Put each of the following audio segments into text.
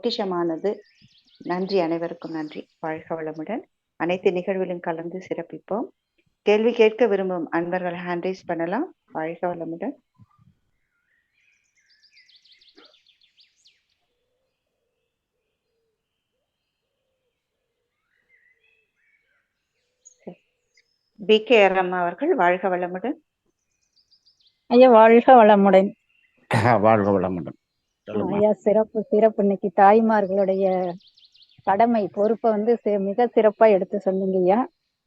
பொக்கிஷமானது. நன்றி, அனைவருக்கும் நன்றி. வாழ்க வளமுடன். அனைத்து நிகழ்விலும் கலந்து சிறப்பிப்போம். கேள்வி கேட்க விரும்பும் அன்பர்கள் ஹேண்ட் ரைஸ் பண்ணலாம். வாழ்க வளமுடன். BK அம்மா அவர்கள் வாழ்க வளமுடன். ஐயா வாழ்க வளமுடன். வாழ்க வளமுடன். ஐயா சிறப்பு சிறப்பு. இன்னைக்கு தாய்மார்களுடைய கடமை பொறுப்பை வந்து மிக சிறப்பா எடுத்து சொன்னீங்க ஐயா.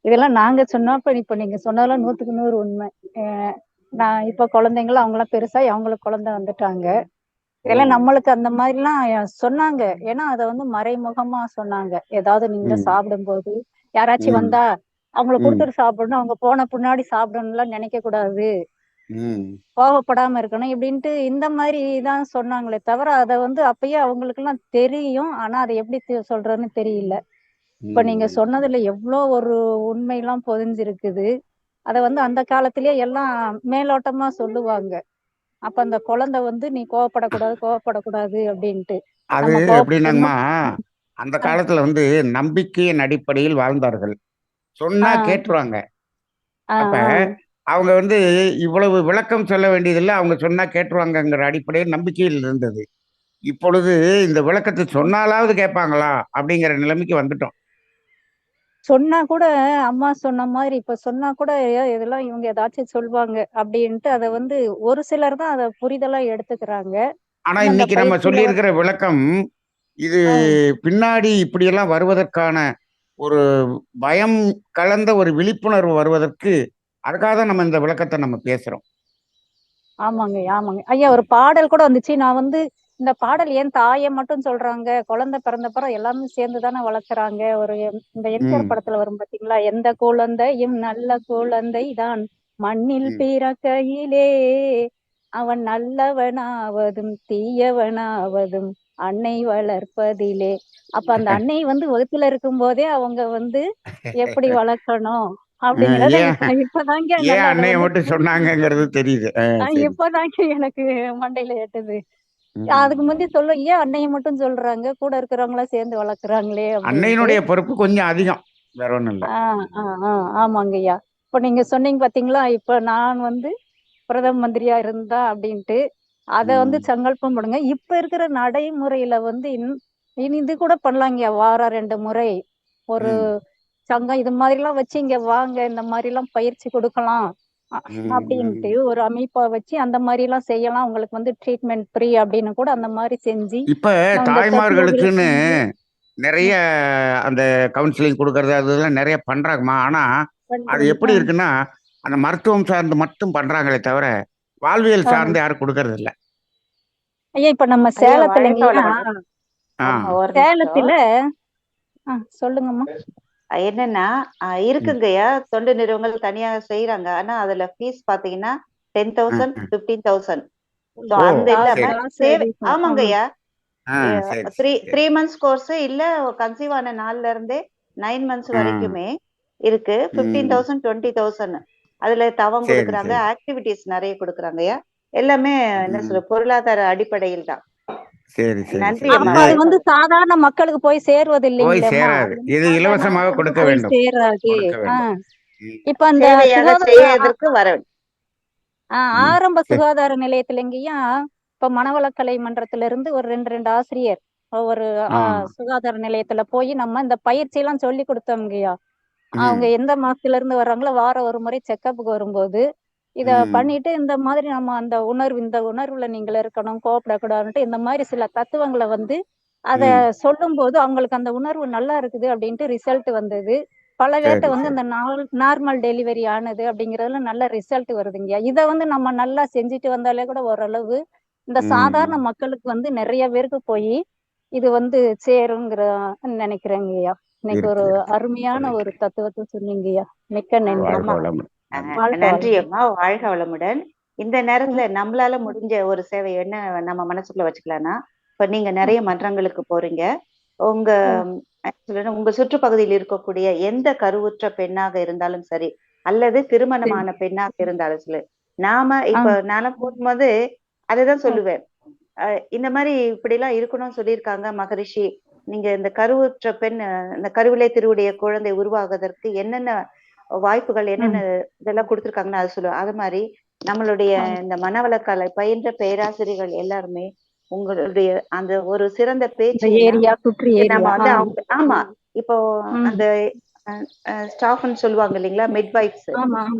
இதெல்லாம் நாங்க சொன்னப்ப இப்ப நீங்க சொன்னதெல்லாம் 100க்கு 100 உண்மை. நான் இப்ப குழந்தைங்களும் அவங்களாம் பெருசாகி அவங்களுக்கு குழந்தை வந்துட்டாங்க. இதெல்லாம் நம்மளுக்கு அந்த மாதிரிலாம் சொன்னாங்க. ஏன்னா அதை வந்து மறைமுகமா சொன்னாங்க. ஏதாவது நீங்க சாப்பிடும்போது யாராச்சும் வந்தா அவங்களுக்கு கொடுத்துட்டு சாப்பிடணும், அவங்க போன பின்னாடி சாப்பிடணும்லாம் நினைக்க கூடாது, கோவப்படாம இருக்கணும் இப்படின்ட்டு இந்த மாதிரி தான் சொன்னாங்களே தவிர அதை வந்து அப்பயே அவங்களுக்கு எல்லாம் தெரியும். ஆனா அதை எப்படி சொல்றதுன்னு தெரியல. இப்ப நீங்க சொன்னதுல எவ்வளோ ஒரு உண்மையெல்லாம் பொதிஞ்சிருக்குது. அத வந்து அந்த காலத்திலேயே எல்லாம் மேலோட்டமா சொல்லுவாங்க. அப்ப அந்த குழந்தை வந்து நீ கோவப்படக்கூடாது அப்படின்ட்டு. அது எப்படின்னாங்கம்மா, அந்த காலத்துல வந்து நம்பிக்கையின் அடிப்படையில் வாழ்ந்தார்கள். சொன்னா கேட்டுருவாங்க. அப்ப அவங்க வந்து இவ்வளவு விளக்கம் சொல்ல வேண்டியதில்லை, அவங்க சொன்னா கேட்டுருவாங்கங்கிற அடிப்படையில் நம்பிக்கையில் இருந்தது. இப்பொழுது இந்த விளக்கத்தை சொன்னாலாவது கேட்பாங்களா அப்படிங்கிற நிலைமைக்கு வந்துட்டோம். சொன்னா கூட அம்மா சொன்ன மாதிரி இப்ப சொன்னா கூட இதெல்லாம் இவங்க ஏதாச்சும் சொல்லுவாங்க அப்படின்ட்டு அதை வந்து ஒரு சிலர் தான் அதை புரிதலா எடுத்துக்கிறாங்க. ஆனா இன்னைக்கு நம்ம சொல்லி இருக்கிற விளக்கம் இது பின்னாடி இப்படியெல்லாம் வருவதற்கான ஒரு பயம் கலந்த ஒரு விழிப்புணர்வு வருவதற்கு அதுக்காக தான் நம்ம இந்த விளக்கத்தை நம்ம பேசுறோம். ஆமாங்க ஆமாங்க ஐயா. ஒரு பாடல் கூட வந்துச்சு. நான் வந்து இந்த பாடல் ஏன் தாயை மட்டும் சொல்றாங்க, குழந்தை பிறந்தப்பறம் எல்லாமே சேர்ந்துதானே வளர்க்குறாங்க. ஒரு இந்த எம்ஜிஆர் படத்துல வரும் பாத்தீங்களா, எந்த குழந்தையும் நல்ல குழந்தை தான் மண்ணில் பிறக்கையிலே அவன் நல்லவனாவதும் தீயவனாவதும் அன்னை வளர்ப்பதிலே. அப்ப அந்த அன்னை வந்து வகுத்துல இருக்கும் போதே அவங்க வந்து எப்படி வளர்க்கணும் அப்படிங்கறத இப்பதாங்க அன்னைய மட்டும் சொன்னாங்கிறது தெரியுது. இப்பதாங்க எனக்கு மண்டையில ஏட்டுது. அதுக்கு முந்தி சொல்ல ஏன் அன்னைய மட்டும் சொல்றாங்க, கூட இருக்கிறவங்கள சேர்ந்து வளர்க்குறாங்களே. அன்னையினுடைய பொறுப்பு கொஞ்சம் அதிகம், வேற ஒண்ணும் இல்ல. ஆமாங்க ஐயா. இப்ப நீங்க சொன்னீங்க பாத்தீங்களா, இப்ப நான் வந்து பிரதம மந்திரியா இருந்தா அப்படின்ட்டு அத வந்து சங்கல்பம் பண்ணுங்க. இப்ப இருக்கிற நடைமுறையில வந்து இனி இது கூட பண்ணலாங்க. வாரம் 2 முறை ஒரு சங்கம் இது மாதிரி எல்லாம் வச்சு இங்க வாங்க, இந்த மாதிரி எல்லாம் பயிற்சி கொடுக்கலாம் அப்படின்ட்டு ஒரு அமைப்பா வச்சு அந்த மாதிரி எல்லாம் செய்யலாம். உங்களுக்கு வந்து ட்ரீட்மெண்ட் ஃப்ரீ அப்படின்னு கூட அந்த மாதிரி செஞ்சு இப்ப தாய்மார்களுக்குன்னு நிறைய அந்த கவுன்சிலிங் கொடுக்கறது அதெல்லாம் நிறைய பண்றாங்கம்மா. ஆனா அது எப்படி இருக்குன்னா, அந்த மருத்துவம் சார்ந்து மட்டும் பண்றாங்களே தவிர வாழ்வியல் சார்ந்து யாரும் கொடுக்கறது இல்ல. ஐயா இப்ப நம்ம சேலத்துல சொல்லுங்கம்மா. என்னன்னா இருக்குங்கய்யா, தொண்டு நிறுவனங்கள் தனியாக செய்யறாங்க. ஆனா அதுல ஃபீஸ் பாத்தீங்கன்னா 10,000 15,000. அந்த இல்லாம சேவை. ஆமாங்கய்யா, 3 months கோர்ஸ் இல்ல கன்சீவ் ஆன நாள்ல இருந்தே 9 months வரைக்குமே இருக்கு. 15,000 20,000 அதுல தவம் கொடுக்குறாங்க. ஆக்டிவிட்டிஸ் நிறைய கொடுக்குறாங்கய்யா. எல்லாமே என்ன சொல்ற பொருளாதார அடிப்படையில் தான். சரி சரி. நன்றி. அது வந்து சாதாரண மக்களுக்கு போய் சேர்வது இல்லைங்களா, இது இலவசமாக கொடுக்க வேண்டும். இப்ப அந்த ஆரம்ப சுகாதார நிலையத்திலங்கயா இப்ப மனவளக்கலை மன்றத்துல இருந்து ஒரு 2 ஆசிரியர் ஒரு சுகாதார நிலையத்துல போய் நம்ம இந்த பயிற்சி எல்லாம் சொல்லி கொடுத்தோம்ங்கய்யா. அவங்க எந்த மாசத்துல இருந்து வர்றாங்களோ வாரம் ஒரு முறை செக்கப்புக்கு வரும்போது இத பண்ணிட்டு இந்த மாதிரி நம்ம அந்த இந்த உணர்வுல நீங்க இருக்கணும், கோவப்படக்கூடாதுன்ட்டு இந்த மாதிரி சில தத்துவங்களை வந்து அத சொல்லும் போது அவங்களுக்கு அந்த உணர்வு நல்லா இருக்குது அப்படின்ட்டு ரிசல்ட் வந்தது. பல பேர்ட்ட வந்து இந்த நார்மல் டெலிவரி ஆனது அப்படிங்கறதுல நல்ல ரிசல்ட் வருதுங்க. இத வந்து நம்ம நல்லா செஞ்சுட்டு வந்தாலே கூட ஓரளவு இந்த சாதாரண மக்களுக்கு வந்து நிறைய பேருக்கு போய் இது வந்து சேருங்கிற நினைக்கிறேங்கய்யா. இன்னைக்கு ஒரு அருமையான ஒரு தத்துவத்தை சொன்னீங்கய்யா. மிக்க நன்றி. நன்றி அம்மா. வாழ்க வளமுடன். இந்த நேரத்துல நம்மளால முடிஞ்ச ஒரு சேவை என்ன நம்ம மனசுக்குள்ள வச்சுக்கலாம்னா, இப்ப நீங்க நிறைய மன்றங்களுக்கு போறீங்க. உங்க சுற்றுப்பகுதியில் இருக்கக்கூடிய எந்த கருவுற்ற பெண்ணாக இருந்தாலும் சரி, அல்லது திருமணமான பெண்ணாக இருந்தாலும் சரி, நாம இப்ப நானும் போகும்போது அதுதான் சொல்லுவேன். இந்த மாதிரி இப்படிலாம் இருக்கணும்னு சொல்லியிருக்காங்க மகரிஷி. நீங்க இந்த கருவுற்ற பெண் இந்த கருவிலே திருவுடைய குழந்தை உருவாகுவதற்கு என்னென்ன வாய்ப்புகள், என்னென்ன இதெல்லாம் கொடுத்துருக்காங்கன்னு அதை சொல்லுவேன். அது மாதிரி நம்மளுடைய இந்த மனவளக்கலை பயின்ற பேராசிரியர்கள் எல்லாருமே உங்களுடைய அந்த ஒரு சிறந்த பேச்சு நம்ம வந்து அவங்க ஆமா இப்போ அந்த ஸ்டாஃப்னு சொல்லுவாங்க இல்லைங்களா, மிட்வைஃப்ஸ்,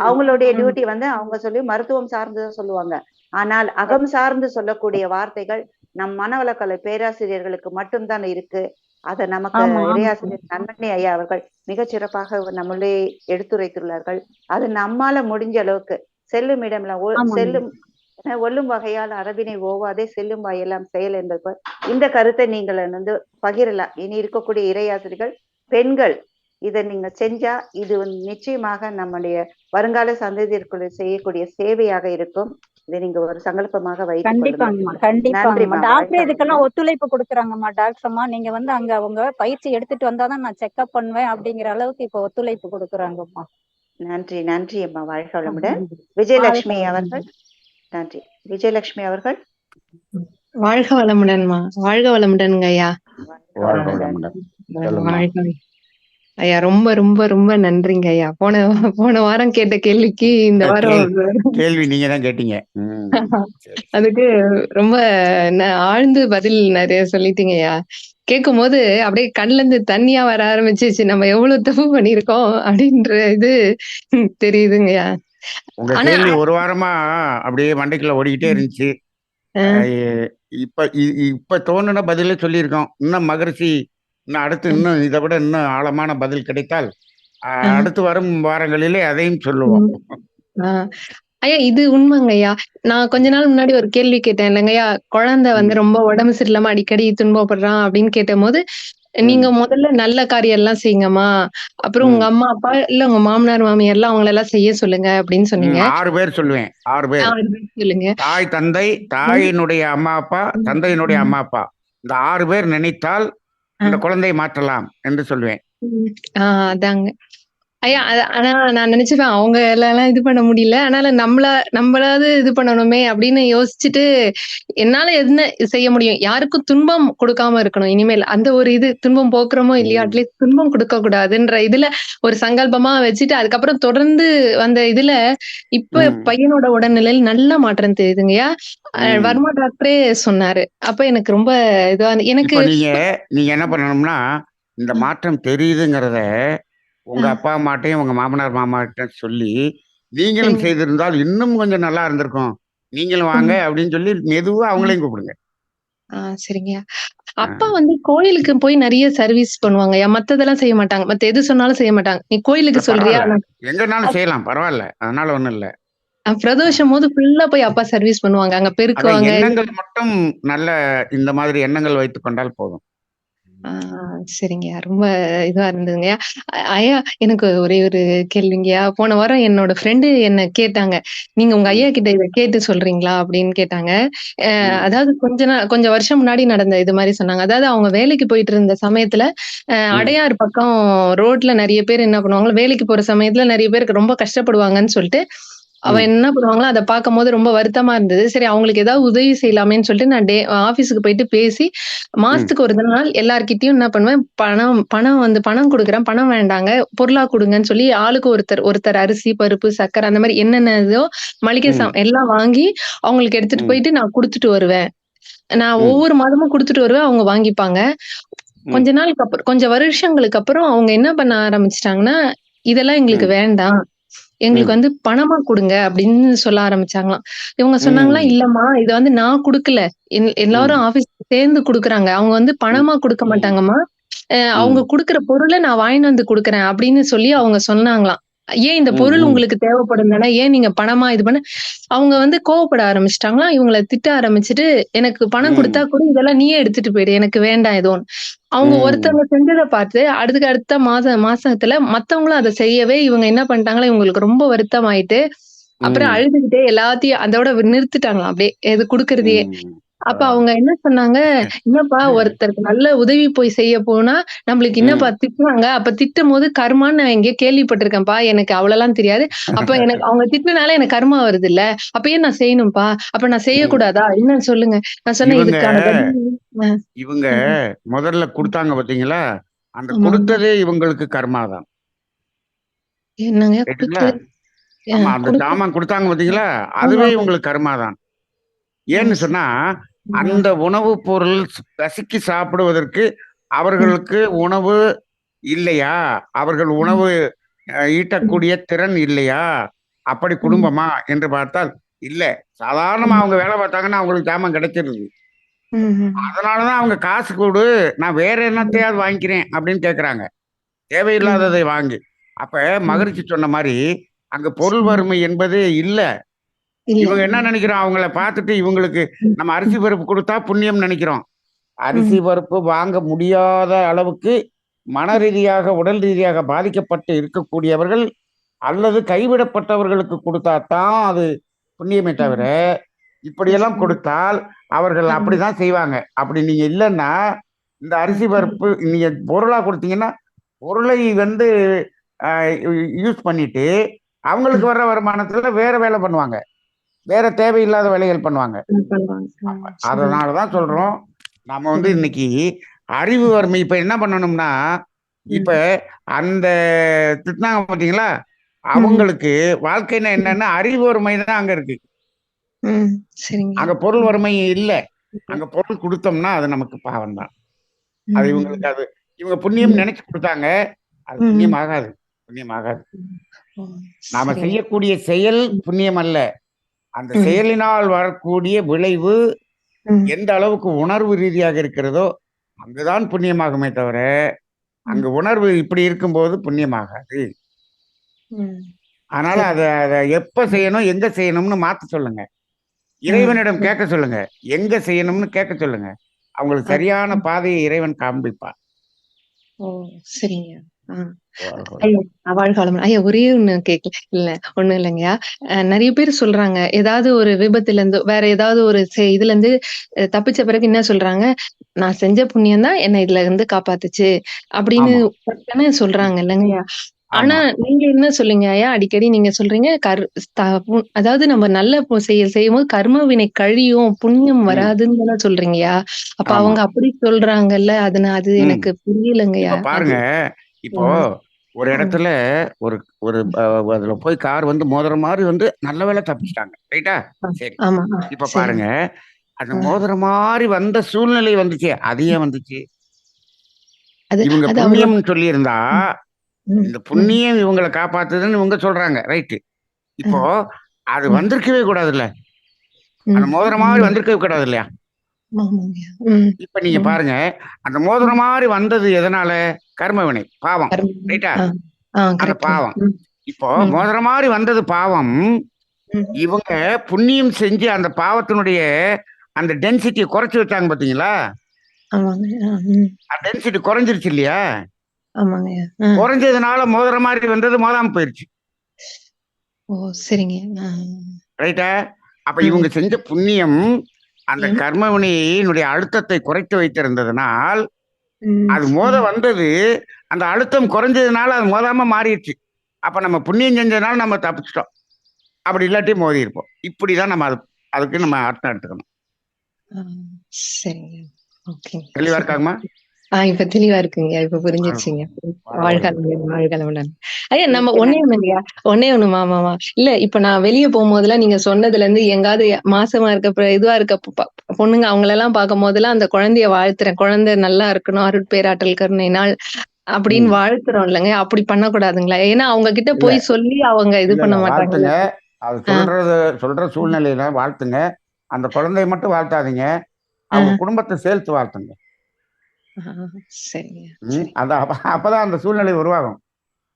அவங்களுடைய டியூட்டி வந்து அவங்க சொல்லி மருத்துவம் சார்ந்து சொல்லுவாங்க. ஆனால் அகம் சார்ந்து சொல்லக்கூடிய வார்த்தைகள் நம் மனவளக்கலை பேராசிரியர்களுக்கு மட்டும்தான் இருக்கு. அதை நமக்கு இறையாசிரியர் நன்மணி ஐயா அவர்கள் மிகச் சிறப்பாக நம்மளே எடுத்துரைத்துள்ளார்கள். அது நம்மால முடிஞ்ச அளவுக்கு செல்லும் இடம்லாம் செல்லும் ஒல்லும் வகையால் அரபினை ஓவாதே செல்லும் வாயெல்லாம் செயல் என்பது இந்த கருத்தை நீங்கள் வந்து பகிரலாம். இனி இருக்கக்கூடிய இறையாசிரியர்கள் பெண்கள் இதை நீங்க செஞ்சா இது நிச்சயமாக நம்முடைய வருங்கால சந்ததியர்களுக்கு செய்யக்கூடிய சேவையாக இருக்கும். இதை நீங்க ஒரு சங்கல்பமாக டாக்டர் இதுக்கெல்லாம் ஒத்துழைப்பு கொடுக்குறாங்கம்மா. டாக்டர் அம்மா நீங்க வந்து அங்க அவங்க பயிற்சி எடுத்துட்டு வந்தாதான் நான் செக்அப் பண்ணுவேன் அப்படிங்கிற அளவுக்கு இப்ப ஒத்துழைப்பு கொடுக்குறாங்கம்மா. நன்றி நன்றி அம்மா. வாழ்க வளமுடன். விஜயலட்சுமி அவர்கள். நன்றி விஜயலட்சுமி அவர்கள். வாழ்க வளமுடன்மா. வாழ்க வளமுடனுங்க ஐயா. ஐயா ரொம்ப ரொம்ப ரொம்ப நன்றிங்க ஐயா. போன வாரம் கேட்ட கேள்விக்கு இந்த வாரம் கேள்வி நீங்க தான் கேட்டீங்க. அதுக்கு ரொம்ப ஆழ்ந்து பதில் நிறைய சொல்லிட்டீங்க ஐயா. கேட்கும் போது அப்படியே கண்ணுல இருந்து தண்ணியா வர ஆரம்பிச்சிச்சு. நம்ம எவ்வளவு தப்பு பண்ணிருக்கோம் அப்படின்ற இது தெரியுதுங்கய்யா. உங்க கேள்வி ஒரு வாரமா அப்படியே மண்டைக்குள்ள ஓடிக்கிட்டே இருந்துச்சு. இப்ப தோணுன பதிலே சொல்லியிருக்கோம். இன்னும் மகரிஷி இன்னும் அடுத்து இன்னும் இதை விட இன்னும் ஆழமான பதில் கிடைத்தால் அடுத்து வரும் வாரங்களிலே அதையும் சொல்லுவோம். ஐயா இது உண்மைங்க ஐயா. நான் கொஞ்ச நாள் முன்னாடி ஒரு கேள்வி கேட்டேன் இல்லைங்கய்யா, குழந்தை வந்து ரொம்ப உடம்பு சரியில்லாம அடிக்கடி துன்பப்படுறான் அப்படின்னு கேட்ட போது, நீங்க முதல்ல நல்ல காரியம் எல்லாம் செய்யுங்கம்மா, அப்புறம் உங்க அம்மா அப்பா இல்ல உங்க மாமனார் மாமியார் எல்லாம் அவங்கள எல்லாம் செய்ய சொல்லுங்க அப்படின்னு சொன்னீங்க. 6 பேர் சொல்லுவேன். 6 பேர் சொல்லுங்க. தாய் தந்தை, தாயினுடைய அம்மா அப்பா, தந்தையினுடைய அம்மா அப்பா, இந்த 6 பேர் நினைத்தால் அந்த குழந்தையை மாற்றலாம் என்று சொல்லுவேன். அதாங்க ஐயா. ஆனா நான் நினைச்சுப்பேன் அவங்க எல்லாம் இது பண்ண முடியல, அதனால நம்மளாவது இது பண்ணணுமே அப்படின்னு யோசிச்சுட்டு என்னால என்ன செய்ய முடியும், யாருக்கும் துன்பம் கொடுக்காம இருக்கணும் இனிமேல். அந்த ஒரு இது துன்பம் போக்குறோமோ இல்லையா, அட்லீஸ்ட் துன்பம் கொடுக்க கூடாதுன்ற இதுல ஒரு சங்கல்பமா வச்சுட்டு அதுக்கப்புறம் தொடர்ந்து வந்த இதுல இப்ப பையனோட உடல்நிலையில் நல்ல மாற்றம் தெரியுதுங்கய்யா. வர்மா டாக்டரே சொன்னாரு. அப்ப எனக்கு ரொம்ப இதுவா எனக்கு நீங்க என்ன பண்ணணும்னா இந்த மாற்றம் தெரியுதுங்கிறத உங்க அப்பா அம்மாட்டையும் உங்க மாமனார் மாமாட்டையும் சொல்லி நீங்களும் செய்திருந்தால் இன்னும் கொஞ்சம் நல்லா இருந்திருக்கும், நீங்களும் வாங்க அப்படின்னு சொல்லி மெதுவா அவங்களையும் கூப்பிடுங்க. சரிங்க. அப்பா வந்து கோயிலுக்கு போய் நிறைய சர்வீஸ் பண்ணுவாங்க, மத்ததெல்லாம் செய்ய மாட்டாங்க. மத்த எது சொன்னாலும் செய்ய மாட்டாங்க. நீ கோயிலுக்கு சொல்றியா, எங்கனாலும் செய்யலாம், பரவாயில்ல, அதனால ஒண்ணும் இல்ல. பிரதோஷம் போது ஃபுல்லா போய் அப்பா சர்வீஸ் பண்ணுவாங்க, அங்க பெருக்குவாங்க. எண்ணங்கள் மட்டும் நல்ல இந்த மாதிரி எண்ணங்கள் வைத்துக் கொண்டால் போதும். சரிங்கய்யா. ரொம்ப இதுவா இருந்ததுங்கய்யா. ஐயா எனக்கு ஒரே ஒரு கேள்விங்கய்யா. போன வாரம் என்னோட ஃப்ரெண்டு என்ன கேட்டாங்க, நீங்க உங்க ஐயா கிட்ட இதை கேட்டு சொல்றீங்களா அப்படின்னு கேட்டாங்க. அதாவது கொஞ்சம் வருஷம் முன்னாடி நடந்த இது மாதிரி சொன்னாங்க. அதாவது அவங்க வேலைக்கு போயிட்டு இருந்த சமயத்துல அடையார் பக்கம் ரோட்ல நிறைய பேர் என்ன பண்ணுவாங்க, வேலைக்கு போற சமயத்துல நிறைய பேருக்கு ரொம்ப கஷ்டப்படுவாங்கன்னு சொல்லிட்டு அவ என்ன பண்ணுவாங்களோ அதை பார்க்கும் போது ரொம்ப வருத்தமா இருந்தது. சரி அவங்களுக்கு ஏதாவது உதவி செய்யலாமேன்னு சொல்லிட்டு நான் ஆபீஸுக்கு போயிட்டு பேசி மாசத்துக்கு ஒரு நாள் எல்லார்கிட்டயும் என்ன பண்ணுவேன், பணம் கொடுக்குறேன், பணம் வேண்டாங்க பொருளா கொடுங்கன்னு சொல்லி ஆளுக்கு ஒருத்தர் அரிசி பருப்பு சக்கரை அந்த மாதிரி என்னென்னதோ மளிகை எல்லாம் வாங்கி அவங்களுக்கு எடுத்துட்டு போயிட்டு நான் கொடுத்துட்டு வருவேன். நான் ஒவ்வொரு மாதமும் கொடுத்துட்டு வருவேன், அவங்க வாங்கிப்பாங்க. கொஞ்சம் வருஷங்களுக்கு அப்புறம் அவங்க என்ன பண்ண ஆரம்பிச்சிட்டாங்கன்னா, இதெல்லாம் எங்களுக்கு வேண்டாம், எங்களுக்கு வந்து பணமா கொடுங்க அப்படின்னு சொல்ல ஆரம்பிச்சாங்களாம். இவங்க சொன்னாங்களா, இல்லம்மா இத வந்து நான் குடுக்கல, எல்லாரும் ஆபீஸ் சேர்ந்து குடுக்குறாங்க, அவங்க வந்து பணமா கொடுக்க மாட்டாங்கம்மா, அவங்க குடுக்குற பொருளை நான் வாங்கிட்டு வந்து குடுக்குறேன் அப்படின்னு சொல்லி அவங்க சொன்னாங்களாம். ஏன் இந்த பொருள் உங்களுக்கு தேவைப்படும் தானே, ஏன் நீங்க பணமா இது பண்ண, அவங்க வந்து கோவப்பட ஆரம்பிச்சிட்டாங்களாம். இவங்களை திட்ட ஆரம்பிச்சுட்டு, எனக்கு பணம் கொடுத்தா கூட இதெல்லாம் நீயே எடுத்துட்டு போயிடு, எனக்கு வேண்டாம் எதுவும். அவங்க ஒருத்தவங்க செஞ்சதை பார்த்து அடுத்த மாசத்துல மத்தவங்களும் அதை செய்யவே இவங்க என்ன பண்ணிட்டாங்களா, இவங்களுக்கு ரொம்ப வருத்தம் ஆயிட்டு அப்புறம் அழுதுகிட்டே எல்லாத்தையும் அதோட நிறுத்திட்டாங்களாம், அப்படியே இது குடுக்கறதையே. அப்ப அவங்க என்ன சொன்னாங்க, "என்னப்பா ஒருத்தருக்கு நல்ல உதவி போய் செய்ய போனா, நம்மளுக்கு என்னப்பா திட்டுவாங்க. அப்ப திட்டும்போது கர்மான்னு நான் எங்கேயோ கேள்விப்பட்டுருக்கேன்ப்பா. எனக்கு அவ்வளோலாம் தெரியாது. அப்ப எனக்கு அவங்க திட்டுனால எனக்கு கர்மா வருதுல்ல. அப்ப ஏன் நான் செய்யணும்ப்பா? அப்ப நான் செய்யக்கூடாதா? என்னன்னு சொல்லுங்க." நான் சொன்னேன், இவங்க "இதுக்கான பதில் அ, இவங்க ம். முதல்ல கொடுத்தாங்க பாத்தீங்களா, அந்த ஆமாங்க. கொடுத்ததே இவங்களுக்கு கர்மா தான். என்னங்க ரைட்டுங்களா? குடுத்தது? ஆமா, அந்த குடுத்த ஜாமான் கொடுத்தாங்க பாத்தீங்களா, அதுவே ஆமாமா. இவங்களுக்கு கர்மா தான். ஓ! ஏன்னு சரி. சொன்னா, ம். அந்த உணவுப் பொருள் பசிக்கு சாப்பிடுவதற்கு ம். அவர்களுக்கு உணவு இல்லையா? அவர்கள் ம். உணவு ம். ஈட்டக்கூடிய திறன் இல்லையா? அப்படி ம். குடும்பமா என்று பார்த்தால், இல்ல. சாதாரணமா ம். அவங்க வேலை பார்த்தாங்கன்னா அவங்களுக்கு ஜாமான் கிடைச்சிருது. ம். அதனால தான் அவங்க காசு குடு, நான் வேற ம். என்னத்தையாவது வாங்கிக்கிறேன் அப்படின்னு கேட்கறாங்க. ம். தேவையில்லாததை வாங்கி. அப்ப ம். மகிழ்ச்சி சொன்ன மாரி, அங்க பொருள் சரி. வறுமை என்பதே இல்ல. இல்ல. இவங்க என்ன நினைக்கிறோம், அவங்கள பார்த்துட்டு இவங்களுக்கு ம். நம்ம அரிசி ம். பருப்பு குடுத்தா புண்ணியம் நினைக்கிறோம். அரிசி ம். பருப்பு வாங்க முடியாத அளவுக்கு மன ம். ரீதியாக, உடல் ரீதியாக பாதிக்கப்பட்டு இருக்கக்கூடியவர்கள் அல்லது கைவிடப்பட்டவர்களுக்கு குடுத்தா தான் அது புண்ணியமே தவிர, ம். இப்படியெல்லாம் சரி. கொடுத்தால் அவர்கள் ம். அப்படிதான் செய்வாங்க. அப்படி நீங்க இல்லன்னா, இந்த அரிசி ம். பருப்பு நீங்க பொருளா குடுத்தீங்கன்னா, பொருளை வந்து அ யூஸ் பண்ணிட்டு, அவங்களுக்கு ம். வர்ற வருமானத்துல வேற வேலை பண்ணுவாங்க. வேற தேவையில்லாத வேலைகள் பண்ணுவாங்க. பண்ணுவாங்க. சரிங்க. அதனால தான் ம். சொல்றோம், நம்ம வந்து சரிங்க. இன்னைக்கு அறிவு வறுமை இப்ப என்ன பண்ணணும்னா, இப்ப ம். அந்த திட்டுனாங்க பார்த்தீங்களா? ம். அவங்களுக்கு வாழ்க்கைன்னா ம். என்னன்னா, அறிவு வறுமை தான் அங்க இருக்கு. ம். சரிங்க. அங்க பொருள் ம். வறுமை இல்ல. அங்க பொருள் குடுத்தோம்னா, அது நமக்கு பாவம் தான். அது ம். இவங்களுக்கு இவங்க புண்ணியம் ம். நெனச்சு குடுத்தாங்க. அது ம். புண்ணியம் ஆகாது. புண்ணியம் ஆகாது. ம். ஓ! நாம சரிங்க. செய்யக்கூடிய செயல் ம். புண்ணியம் அல்ல. அந்த ம். செயலினால் வரக்கூடிய விளைவு ம். எந்த அளவுக்கு உணர்வு ரீதியாக இருக்கிறதோ, அங்குதான் புண்ணியமாகுமே தவிர, ம். அங்க உணர்வு இப்படி இருக்கும்போது புண்ணியமாகாது. ம். அதனால சரி. அத அத எப்ப ம். செய்யணும், எங்க செய்யணும்னு மாத்த சொல்லுங்க. ஆ. இறைவனிடம் சரி. கேட்க சொல்லுங்க. எங்க செய்யணும்னு கேட்க சொல்லுங்க. அவங்களுக்கு ஆ. சரியான ம். பாதையை இறைவன் காண்பிப்பார். ஓ! சரிங்க. ஆ. வாழ்க ஐயா வாழ்க வளமுடன். ஐயா ஒரே ஒண்ணு கேட்கல. இல்ல ஒண்ணும் இல்லைங்கய்யா. நெறைய பேர் சொல்றாங்க. ஏதாவது ஒரு விபத்துலருந்து, வேற ஏதாவது ஒரு இதுலருந்து தப்பிச்ச பிறகு என்ன சொல்றாங்க, "நான் செஞ்ச புண்ணியம் தான் என்ன இதுல இருந்து காப்பாத்துச்சு." அப்படின்னு ஆமா. தானே சொல்றாங்க இல்லங்கய்யா? ஆனா ஆமா. நீங்க என்ன சொல்றீங்க ஐயா? அடிக்கடி நீங்க சொல்றீங்க, த பு அதாவது நம்ம நல்ல செயல் செய்யும்போது கர்ம வினை கழியும், புண்ணியம் ம். வராதுன்னு தானே சொல்றீங்கய்யா? அப்ப ஆமா. அவங்க அப்படி சொல்றாங்கல்ல, அது ம். எனக்கு புரியலங்கய்யா. இப்ப அது பாருங்க, இப்போ ஆ. ஒரு ம். இடத்துல ஒரு ஒரு ம். அதுல போய் கார் வந்து மோதுற மாரி வந்து நல்ல வேளை தப்பிச்சுட்டாங்க. ரைட்டா? ஆ. சரி. ஆமா. இப்ப சரிங்க. பாருங்க, அந்த ஆ. மோதுற மாரி வந்த சூழ்நிலை வந்துச்சே, அது ஏன் வந்துச்சு? அது இவங்க அது அவங்க புண்ணியம்னு சொல்லியிருந்தா, ம், ம், இந்த ம், புண்ணியம் இவங்கள காப்பாத்துதுன்னு இவங்க சொல்றாங்க. ரைட்டு. அ, இப்போ அது ம், வந்திருக்கவே கூடாதுல்ல. அந்த ம், மோதிர மாரி ம். வந்திருக்கவே கூடாது இல்லையா? ஆமாங்க. ம், இப்ப நீங்க ம், பாருங்க, அந்த மோதிர ம். மாரி வந்தது எதனால? கர்ம வினை, பாவம். கரும்பு. ரைட்டா? ஆ, ஆ அந்த கரெக்ட்டுங்க. பாவம். ம், இப்போ ம், மோதிர மாரி வந்தது பாவம். ம். இவங்க புண்ணியம் செஞ்சு அந்த பாவத்தினுடைய அந்த டென்சிட்டிய குறைச்சு வச்சாங்க பார்த்தீங்களா? ஆமாங்க. ம். டென்சிட்டி குறைஞ்சிருச்சு இல்லையா? ஆமாங்கய்யா. குறைஞ்சதுனால மோதிர மாரி வந்தது மோதாம போயிருச்சு. ஓ! சரிங்க. ஆ, ரைட்டா? அப்ப ஆ. இவங்க செஞ்ச புண்ணியம் அந்த ம், கர்ம வினையினுடைய அழுத்தத்தை குறைத்து வைத்திருந்ததனால், ம், அது மோத ம். வந்தது. அந்த அழுத்தம் குறைஞ்சதுனால அது மோதாம மாறிருச்சு. அப்ப நம்ம புண்ணியம் செஞ்சதுனால நம்ம தப்பிச்சுட்டோம். அப்படி இல்லாட்டி மோதியிருப்போம். இப்படிதான் நம்ம அதுக்கு நம்ம அர்த்தம் எடுத்துக்கணும். ஆ, சரிங்க. ஓகேங்க. தெளிவா சரி. இருக்காங்கம்மா? இப்ப தெளிவா இருக்குங்க. இப்ப வாழ்க புரிஞ்சிருச்சுங்க. வாழ்க வளமுடன். வளமுடன், வாழ்க வளமுடன். ஐயா நம்ம மிக்க ஒண்ணே நன்றி. ஒண்ணுங்கய்யா. ஒண்ணே ஒண்ணு மாமாவா. இல்ல இப்ப நான் வெளிய போம்போதெல்லாம் நீங்க சொன்னதுலருந்து எங்காவது மாசமா இருக்க இதுவா இருக்க பொண்ணுங்க அவங்களெல்லாம் பார்க்கும்போதெல்லாம் அந்த குழந்தைய வாழ்த்துறேன். குழந்தை நல்லா இருக்கணும், அருட்பேராற்றல் கருணை நாள் அப்படின்னு ம். வாழ்த்துறோம் இல்லங்க. அப்படி பண்ணக்கூடாதுங்களா? ஏன்னா அவங்க கிட்ட இல்ல, போய் சொல்லி அவங்க இது இல்ல, பண்ண இல்ல. மாட்டாங்கல்ல. வாழ்த்துங்க. அது ஆ, சொல்ற சூழ்நிலையில வாழ்த்துங்க. அந்த குழந்தைய மட்டும் வாழ்த்தாதீங்க. அவங்க ஆ, குடும்பத்த சேர்த்து வாழ்த்துங்க. ஆ, சரிங்க. ம். சரி. அதான் அப்பதான் அந்த சூழ்நிலை உருவாகும்.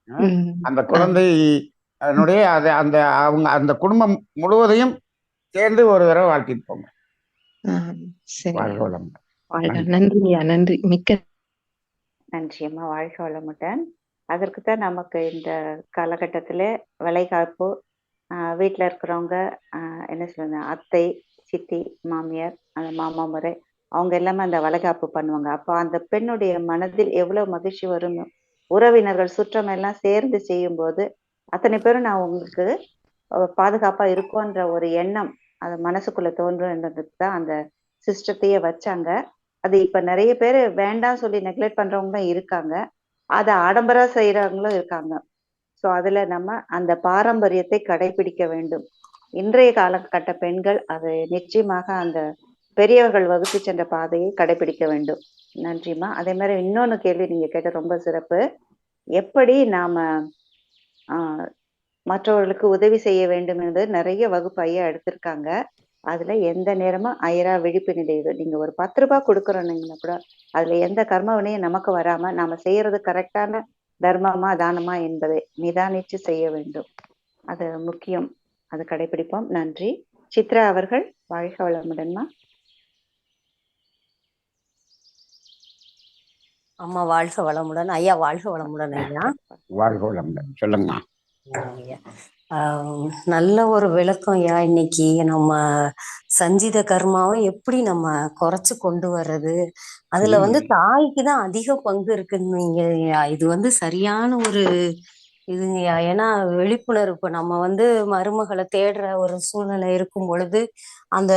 அ ம். அந்த ஆ, குழந்தை ம். அதனுடைய அந்த அவங்க அந்த குடும்பம் முழுவதையும் சேர்ந்து ஒரு தடவ வாழ்த்திட்டு போங்க. ஆ, சரிங்க. வாழ்க வளமுடன். வாழ்க நன்றி. நன்றிங்கய்யா. நன்றி. மிக்க நன்றி அம்மா. வாழ்க வளமுடன். அதற்கு தான் நமக்கு இந்த காலகட்டத்தில வளைகாப்பு, வீட்ல இருக்கிறவங்க என்ன சொல்றது, அத்தை, சித்தி, மாமியார், அந்த மாமா முறை அவங்க எல்லாமே அந்த வளைகாப்பு பண்ணுவாங்க. அப்போ அந்த பெண்ணுடைய மனதில் எவ்வளவு மகிழ்ச்சி வரும். உறவினர்கள் சுற்றம் எல்லாம் சேர்ந்து செய்யும்போது அத்தனை பேரும் நான் உங்களுக்கு பாதுகாப்பா இருக்கும்ன்ற ஒரு எண்ணம் அது மனசுக்குள்ள தோன்றுன்றதுக்கு தான் அந்த சிஸ்டத்தையே வச்சாங்க. அது இப்ப நிறைய பேர் வேண்டாம் சொல்லி நெக்லெக்ட் பண்றவங்களும் இருக்காங்க. அதை ஆடம்பரா செய்யறவங்களும் இருக்காங்க. ஸோ அதுல நம்ம அந்த பாரம்பரியத்தை கடைபிடிக்க வேண்டும். இன்றைய காலகட்ட பெண்கள் அது நிச்சயமாக அந்த பெரியவர்கள் வகுத்து சென்ற பாதையை கடைபிடிக்க வேண்டும். நன்றிம்மா. அதே மாதிரி இன்னொன்னு கேள்வி நீங்க கேட்ட ரொம்ப சிறப்பு. எப்படி நாம மற்றவர்களுக்கு உதவி செய்ய வேண்டும் என்பது நிறைய வகுப்பு ஐயா எடுத்திருக்காங்க. அதுல எந்த நேரமும் அயரா விழிப்பு நிலையுது. நீங்க ஒரு 10 ரூபாய் கொடுக்குறோன்னீங்கன்னா கூட அதுல எந்த கர்ம வினையும் நமக்கு வராம நாம செய்யறது கரெக்டான தர்மமா தானமா என்பதை நிதானிச்சு செய்ய வேண்டும். அது முக்கியம். அது கடைபிடிப்போம். நன்றி. சித்ரா அவர்கள் வாழ்க வளமுடன்மா. அம்மா வாழ்க வளமுடன். ஐயா வாழ்க வளமுடன். ஐயா வாழ்க வளமுடன். சொல்லுங்கம்மா. ஐயா நல்ல ஒரு விளக்கம் ஐயா. இன்னைக்கு நம்ம சஞ்சித கர்மாவை எப்படி நம்ம குறைச்சு கொண்டு வர்றது, அதுல தாய்க்கு தான் அதிக பங்கு இருக்குன்னு இது சரியான ஒரு இதுங்கய்யா. ஏன்னா விழிப்புணர்வு இப்ப நம்ம மருமகளை தேடுற ஒரு சூழ்நிலை இருக்கும் பொழுது அந்த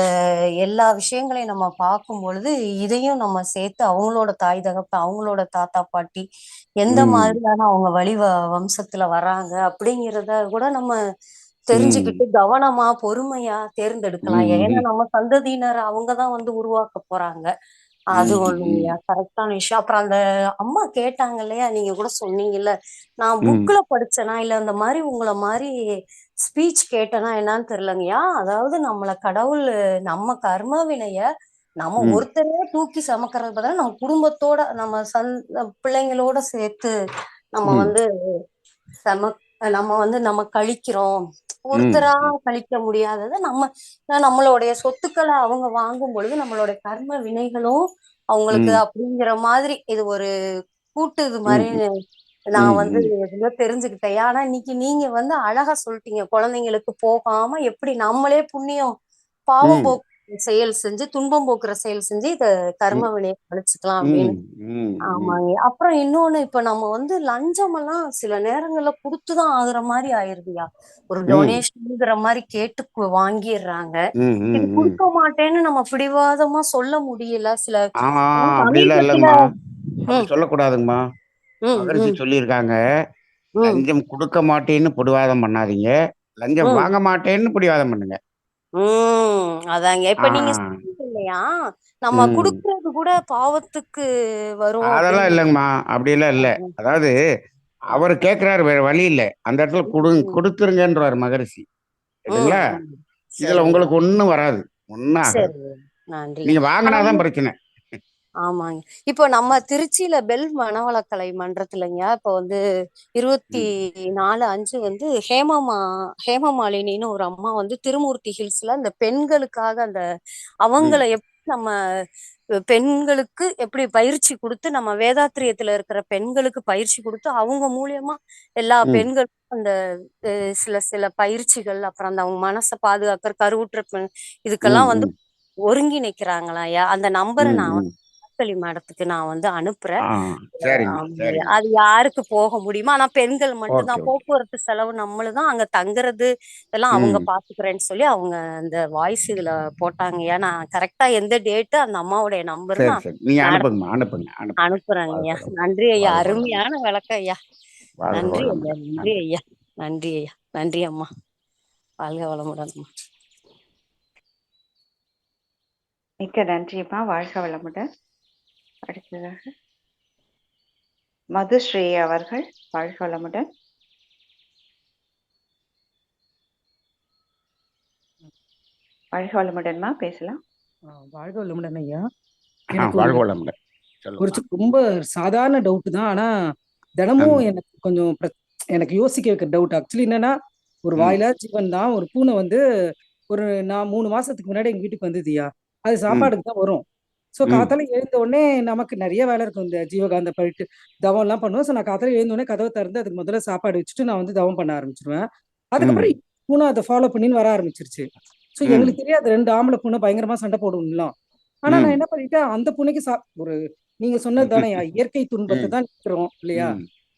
எல்லா விஷயங்களையும் நம்ம பார்க்கும் பொழுது இதையும் நம்ம சேர்த்து அவங்களோட தாய் தகப்ப அவங்களோட தாத்தா பாட்டி எந்த மாதிரியான அவங்க வழி வம்சத்துல வர்றாங்க அப்படிங்கிறத கூட நம்ம தெரிஞ்சுக்கிட்டு கவனமா பொறுமையா தேர்ந்தெடுக்கலாம். ஏன்னா நம்ம சந்ததியினர் அவங்கதான் உருவாக்க போறாங்க. அது ஒண்ணுங்கய்யா, கரெக்டான விஷயம். அப்புறம் அந்த அம்மா கேட்டாங்க இல்லையா, நீங்க கூட சொன்னீங்கல்ல, நான் புக்ல படிச்சேனா இல்ல அந்த மாதிரி உங்களை மாதிரி ஸ்பீச் கேட்டேனா என்னன்னு தெரியலங்கய்யா. அதாவது நம்மள கடவுள் நம்ம கர்ம வினைய நம்ம ஒருத்தரையே தூக்கி சமக்கிறது பதிலா நம்ம குடும்பத்தோட நம்ம பிள்ளைங்களோட சேர்த்து நம்ம நம்ம கழிக்கிறோம். ஒருத்தரா கழிக்க முடியாததை நம்மளுடைய சொத்துக்களை அவங்க வாங்கும் பொழுது நம்மளுடைய கர்ம வினைகளும் அவங்களுக்கு அப்படிங்கிற மாதிரி இது ஒரு கூட்டு இது மாதிரி நான் எதுவுமே தெரிஞ்சுக்கிட்டேன். ஆனா இன்னைக்கு நீங்க அழகா சொல்லிட்டீங்க. குழந்தைங்களுக்கு போகாம எப்படி நம்மளே புண்ணியம் பாவம் போக்கு செயல் செஞ்சு துன்பம் போக்குற செயல் செஞ்சு இத கர்ம வினையை கழிச்சுக்கலாம் அப்படின்னு. ஆமாங்க. அப்புறம் இன்னொன்னு, இப்ப நம்ம லஞ்சம் எல்லாம் சில நேரங்கள்ல கொடுத்துதான் ஆகுற மாதிரி ஆயிருதுயா. ஒரு டொனேஷன்ங்கிற மாதிரி கேட்டு வாங்கிடுறாங்க. இது கொடுக்க மாட்டேன்னு நம்ம பிடிவாதமா சொல்ல முடியல. சில சமீபத்துல சொல்லக்கூடாதுங்கம்மா. மகரிஷி சொல்லியிருக்காங்க, லஞ்சம் கொடுக்க மாட்டேன்னு பிடிவாதம் பண்ணாதீங்க, லஞ்சம் வாங்க மாட்டேன்னு பிடிவாதம் பண்ணுங்க. அதாங்க. இப்ப நீங்க இல்லையா, நம்ம குடுக்கறது கூட பாவத்துக்கு வரும். அதெல்லாம் இல்லைங்கம்மா, அப்படியெல்லாம் இல்ல. அதாவது அவர் கேட்கிறாரு, வேற வழி இல்ல, அந்த இடத்துல கொடுத்துருங்கன்றாரு மகரிஷி. சரிங்களா? இதுல உங்களுக்கு ஒண்ணும் வராது, ஒண்ணும் ஆகாது. நீங்க வாங்கினாதான் பிரச்சனை. ஆமாங்க. இப்போ நம்ம திருச்சியில பெல் மனவளக்கலை மன்றத்துலங்க இப்ப 24/5 ஹேமமாலினின்னு ஒரு அம்மா திருமூர்த்தி ஹில்ஸ்ல அந்த பெண்களுக்காக அந்த அவங்கள எப்படி நம்ம பெண்களுக்கு எப்படி பயிற்சி கொடுத்து நம்ம வேதாத்திரியத்துல இருக்கிற பெண்களுக்கு பயிற்சி கொடுத்து அவங்க மூலியமா எல்லா பெண்களுக்கும் அந்த சில பயிற்சிகள், அப்புறம் அந்த அவங்க மனசை பாதுகாக்கிற கருவுற்ற பெண் இதுக்கெல்லாம் ஒருங்கிணைக்கிறாங்களா ஐயா? அந்த நம்பரை நான் மேடத்துக்கு நான் அனுப்புறேன். அது யாருக்கு போக முடியுமா? ஆனா பெண்கள் மட்டும்தான். போக்குவரத்து செலவு நம்மளுதான், அங்க தங்குறது இதெல்லாம் அவங்க பாத்துக்கிறேன்னு சொல்லி அவங்க அந்த வாய்ஸ் இதுல போட்டாங்கய்யா. நான் கரெக்டா எந்த டேட்டு அந்த அம்மாவுடைய நம்பர் அனுப்புறேங்க ஐயா. நன்றி ஐயா, அருமையான விளக்கம் ஐயா. நன்றி ஐயா, நன்றி ஐயா, நன்றி ஐயா, நன்றி அம்மா. வாழ்க வளமுடன். மிக்க நன்றிம்மா. வாழ்க வளமுடன். அடுத்ததாக மதுஸ்ரீ அவர்கள் வாழ்க வளமுடன். வாழ்க வளமுடன்மா, பேசலாம். வாழ்க வளமுடன் ஐயா. ஒரு ரொம்ப சாதாரண டவுட் தான். ஆனா தினமும் எனக்கு கொஞ்சம் எனக்கு யோசிக்க வைக்கிற டவுட். ஆக்சுவலி என்னன்னா, ஒரு வாயிலா ஜீவன் தான். ஒரு பூனை நான் 3 மாசத்துக்கு முன்னாடி எங்க வீட்டுக்கு வந்ததுயா. அது சாப்பாடுக்கு தான் வரும். ஸோ காத்தால எழுந்த உடனே நமக்கு நிறைய வேலை இருக்கும். இந்த ஜீவகாந்த போயிட்டு தவம் எல்லாம் பண்ணுவோம். ஸோ நான் காத்தால எழுந்த உடனே கதவை திறந்து அதுக்கு முதல்ல சாப்பாடு வச்சுட்டு நான் தவம் பண்ண ஆரம்பிச்சிருவேன். அதுக்கப்புறம் பூனை அதை ஃபாலோ பண்ணின்னு வர ஆரம்பிச்சிருச்சு. ஸோ ம் எங்களுக்கு தெரியாது 2 ஆம்பளை பூனை பயங்கரமா சண்டை போடும்லாம். ஆனா நான் ம் என்ன பண்ணிட்டேன், அந்த பூனைக்கு ஒரு நீங்க சொன்னது தானே இயற்கை துன்பத்தை ம் தான் நிற்கிறோம் இல்லையா?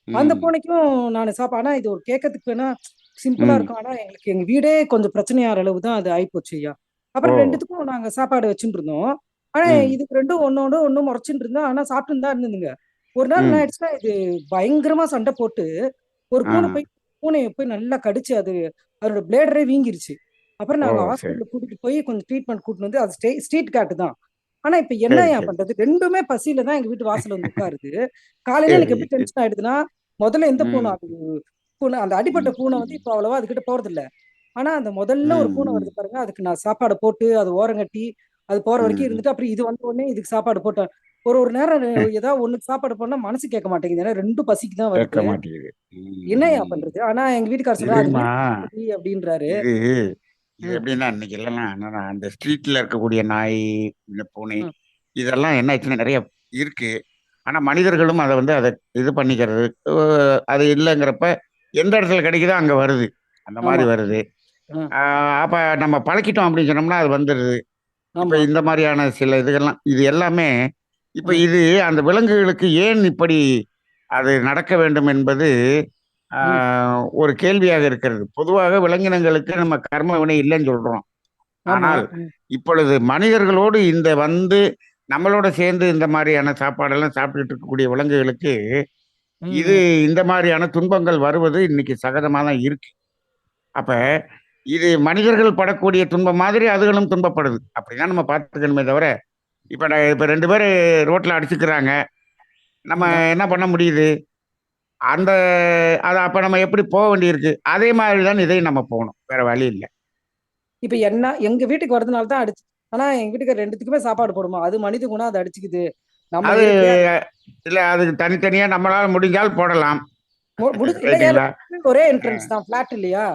ம் அந்த ம் பூனைக்கும் நான் ஆனா இது ஒரு கேட்கறதுக்கு வேணா சிம்பிளா ம் இருக்கும். ஆனா எங்களுக்கு எங்க வீடே கொஞ்சம் பிரச்சனையாகிற அளவு தான் அது ஆயிப்போச்சு ஐயா. ஓ அப்புறம் 2த்துக்கும் நாங்க சாப்பாடு வச்சுட்டு இருந்தோம். ஆனா ம் இதுக்கு 2ம் ஒன்னோட ஒண்ணு முறைச்சுட்டு இருந்தோம். ஆனா சாப்பிட்டுன்னு தான் இருந்ததுங்க. ஒரு நாள் என்ன ம் ஆயிடுச்சுன்னா, இது பயங்கரமா சண்டை போட்டு ஒரு ஆ பூனைய போய் நல்லா கடிச்சு அதோட பிளேடரே வீங்கிருச்சு. அப்புறம் ஓ நாங்க சரி ஹாஸ்பிட்டலுக்கு கூட்டிட்டு போய் கொஞ்சம் ட்ரீட்மெண்ட் கூட்டிட்டு வந்து அது ஸ்ட்ரீட் கேட் தான். ஆனா இப்ப சரி என்னய்யா சரி பண்றது? 2மே பசியில தான் எங்க வீட்டு வாசல்ல வந்து உட்காருது. காலையில எனக்கு சரி எப்படி டென்ஷன் ஆயிடுதுன்னா, முதல்ல எந்த பூனை ம் பூனை அந்த அடிபட்ட ம் பூனை வந்து ம் இப்ப அவ்வளவா அதுகிட்ட போறதில்ல. ஆனா அந்த முதல்ல ஒரு ம் பூனை ம் வருது பாருங்க, அதுக்கு நான் சாப்பாடு போட்டு அது ஓரங்கட்டி அது போற வரைக்கும் ம் இருந்துட்டு அப்புறம் இது வந்த உடனே இதுக்கு சாப்பாடு போட்டேன். ஒரு நேரம் ஏதாவது ஒண்ணுக்கு சாப்பாடு போனா மனசு கேட்க மாட்டேங்குது. ஏன்னா 2 பசிக்கு தான் கேட்க வருது. மாட்டேங்குது என்னய்யா ம் பண்றது? ஆனா எங்க வீட்டுக்காரர் சொல்றாரு, அது இதுமா வீட்டு அப்படின்றாரு. இது இது ம், எப்படின்னா இன்னைக்கு இல்லைன்னா என்னன்னா அந்த ஸ்ட்ரீட்ல இருக்கக்கூடிய நாய் இந்த பூனை ம், இதெல்லாம் என்ன ஆச்சுன்னா நிறைய இருக்கு ஆனா மனிதர்களும் அதை வந்து அதை இது பண்ணிக்கிறது அது இல்லைங்கிறப்ப எந்த இடத்துல கிடைக்குதோ அங்க வருது அந்த மாதிரி ஆமா. வருது ம், அப்ப நம்ம பழக்கிட்டோம் அப்படின்னு சொன்னோம்னா அது வந்துடுது இப்ப ஆமா. இந்த மாதிரியான சில இதுகள்லாம் இது எல்லாமே இப்ப ம், இது அந்த விலங்குகளுக்கு ஏன் இப்படி அது நடக்க வேண்டும் என்பது ம், ஒரு கேள்வியாக இருக்கிறது பொதுவாக விலங்கினங்களுக்கு நம்ம கர்ம வினை இல்லைன்னு சொல்றோம் ஆமா. ஆனால் ம், இப்பொழுது மனிதர்களோடு இந்த வந்து நம்மளோட சேர்ந்து இந்த மாதிரியான சாப்பாடெல்லாம் சாப்பிட்டுட்டு இருக்கக்கூடிய விலங்குகளுக்கு இது ம். இந்த மாதிரியான துன்பங்கள் வருவது இன்னைக்கு சகஜமாக தான் இருக்கு அப்ப இது மனிதர்கள் படக்கூடிய துன்பம் மாதிரி அதுகளும் துன்பப்படுது அப்படிதான் நம்ம பார்த்துக்கணுமே தவிர இப்ப 2 பேர் ரோட்ல அடிச்சுக்கிறாங்க நம்ம ஆமா. என்ன பண்ண முடியுது அந்த அதை அப்ப நம்ம எப்படி போக வேண்டியிருக்கு அதே மாதிரி தான் இதையும் நம்ம போகணும் வேற வழி இல்லை இப்ப என்ன எங்க வீட்டுக்கு வரதுனால தான் அடிச்சு. ஆனா எங்க வீட்டுக்கு 2த்துக்குமே சாப்பாடு போடுமா. அது மனித குணம் அது அடிச்சுக்குது. நம்ம அது இயற்கையா இல்ல அதுக்கு தனித்தனியா நம்மளால முடிஞ்சால் போடலாம் இல்லையா ரைட்டுங்களா ஒரே ஆ, என்ட்ரன்ஸ் தான் பிளாட் இல்லையா?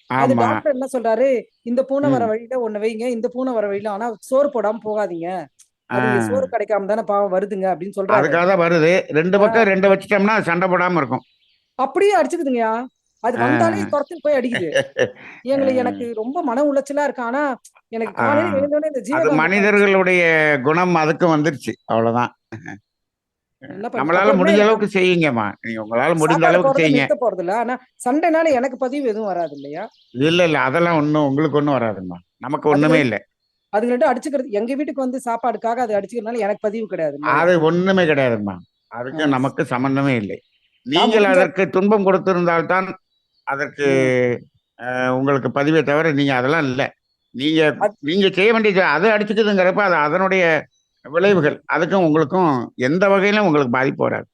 அது ஆமா டாக்டர் என்ன சொல்றாரு, இந்த பூனை வர ம் வழியில ஒண்ணு வைங்க, இந்த பூனை வர வழியில ஆனா சோறு போடாம போகாதீங்க. ஆ, அது சோறு கிடைக்காம தானே பாவம் வருதுங்க அப்படின்னு சொல்றாரு. அதுக்காக தான் வருது 2 பக்கம் ஆஹ் 2 வச்சிட்டோம்னா சண்டை போடாம இருக்கும் அப்படியே அடிச்சுக்குதுங்கய்யா. அது ஆ, வந்தாலே துரத்துன்னு போய் அடிக்குது. ஆ, எனக்கு ரொம்ப மன உளைச்சலா இருக்கு. ஆனா எனக்கு ஆ. காலையில எழுந்தோடனே இந்த அது ஜீவகாந்த மனிதர்களுடைய குணம் அதுக்கும் வந்துருச்சு அவ்வளவுதான் என்ன பண்ண நம்மளால அப்புறமே முடிஞ்ச அளவுக்கு செய்யுங்கம்மா நீங்க உங்களால முடிந்த சாப்பாடு அளவுக்கு போறதை செய்யுங்க நிறுத்த போறது இல்ல. ஆனா சண்டைனால எனக்கு பதிவு எதுவும் வராது இல்லையா? இல்ல இல்ல அதெல்லாம் ஒண்ணும் உங்களுக்கு ஒண்ணும் வராதும்மா நமக்கு ஒண்ணுமே அதுங்க இல்லை அதுங்கள்ட்ட அடிச்சுக்கிறது எங்க வீட்டுக்கு வந்து சாப்பாடுக்காக அது அடிச்சுக்கிறதுனால எனக்கு பதிவு கிடையாது இல்லையா? அது ஒண்ணுமே கிடையாதும்மா அதுக்கு ஆஹ் நமக்கு சம்பந்தமே இல்லை நான் நீங்கள் முடிஞ்ச அதற்கு துன்பம் கொடுத்திருந்தால்தான் அதற்கு ம். உங்களுக்கு பதிவே தவிர நீங்க அதெல்லாம் இல்லை நீங்க அது நீங்க செய்ய வேண்டியது அதை அடிச்சுக்குதுங்கிறப்ப அது அதனுடைய விளைவுகள் அதுக்கும் உங்களுக்கும் எந்த வகையிலும் உங்களுக்கு பாதிப்பு வராது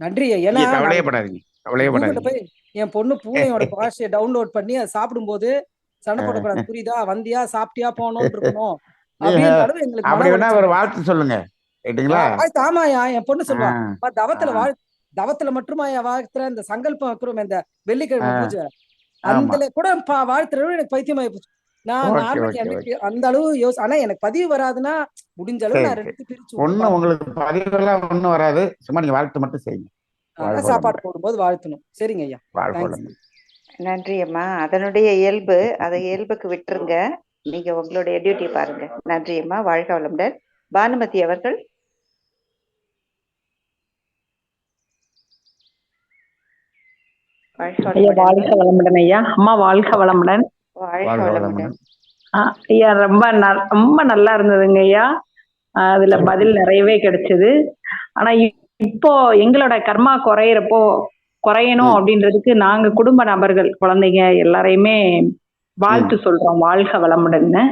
நன்றி ஐயா. ஏன்னா நீங்க நான் கவலையப்படாதீங்க கூகுள்ல கவலையப்படாதீங்க போய் என் பொண்ணு பூனையோட பாஷையை டவுன்லோட் பண்ணி அதை சாப்பிடும்போது சண்டை போடக்கூடாது புரியுதா, வந்தியா சாப்பிட்டியா போனோம்னு இருக்கணும் நீங்க அப்படின்றாலும் எங்களுக்கு மன அப்படி வேணா உளைச்சல் ஒரு ஆயிடுச்சு. வாழ்த்து சொல்லுங்க ரைட்டுங்களா வாழ்த்து ஆமாயா. என் பொண்ணு ஆ, சொல்லுவா, "அப்பா, ஆ, தவத்துல மட்டுமாயா வாழ்த்துற, இந்த சங்கல்பம் வைக்கிறோம் இந்த வெள்ளிக்கிழமை ஆ, பூஜை ஆமா அந்தல கூட வாழ்த்துறவும் எனக்கு பைத்தியமாயி போச்சு. நான் ஓகே நார்மல் ஓகே எனக்கு ஓகே அந்த அளவு ஆனா எனக்கு பதிவு வராதுன்னா முடிஞ்ச அளவு சரி நான் சரி 2 பிரிச்சு விட்டு ஒன்றும் பார்ப்பேன். உங்களுக்கு பதிவெல்லாம் ஒன்றும் வராது சும்மா நீங்க வாழ்த்து மட்டும் செய்யுங்க வாழ்க சாப்பாடு வளமுடன் போடும்போது வாழ்த்தணும். சரிங்க ஐயா. வாழ்க தேங்க்ஸ். வளமுடன் நன்றி அம்மா. அதனுடைய இயல்பு, அதை இயல்புக்கு விட்டுருங்க. நீங்க உங்களுடைய டியூட்டி பாருங்க. நன்றி அம்மா. வாழ்க வளமுடன். பானுமதி அவர்கள். வாழ்க ஐயா வளமுடன். வாழ்க வளமுடன் ஐயா. அம்மா வாழ்க வளமுடன். வாழ்க வாழ்க வளமுடன். வளமுடன் ஐயா ரொம்ப நல்லா இருந்ததுங்க ஐயா. அதுல பதில் நிறையவே கிடைச்சது. ஆனா இப்போ எங்களோட கர்மா குறையணும் ம் அப்படின்றதுக்கு நாங்க குடும்ப நபர்கள் குழந்தைங்க எல்லாரையுமே ம் வாழ்த்து சொல்றோம் வாழ்க வளமுடன்னு.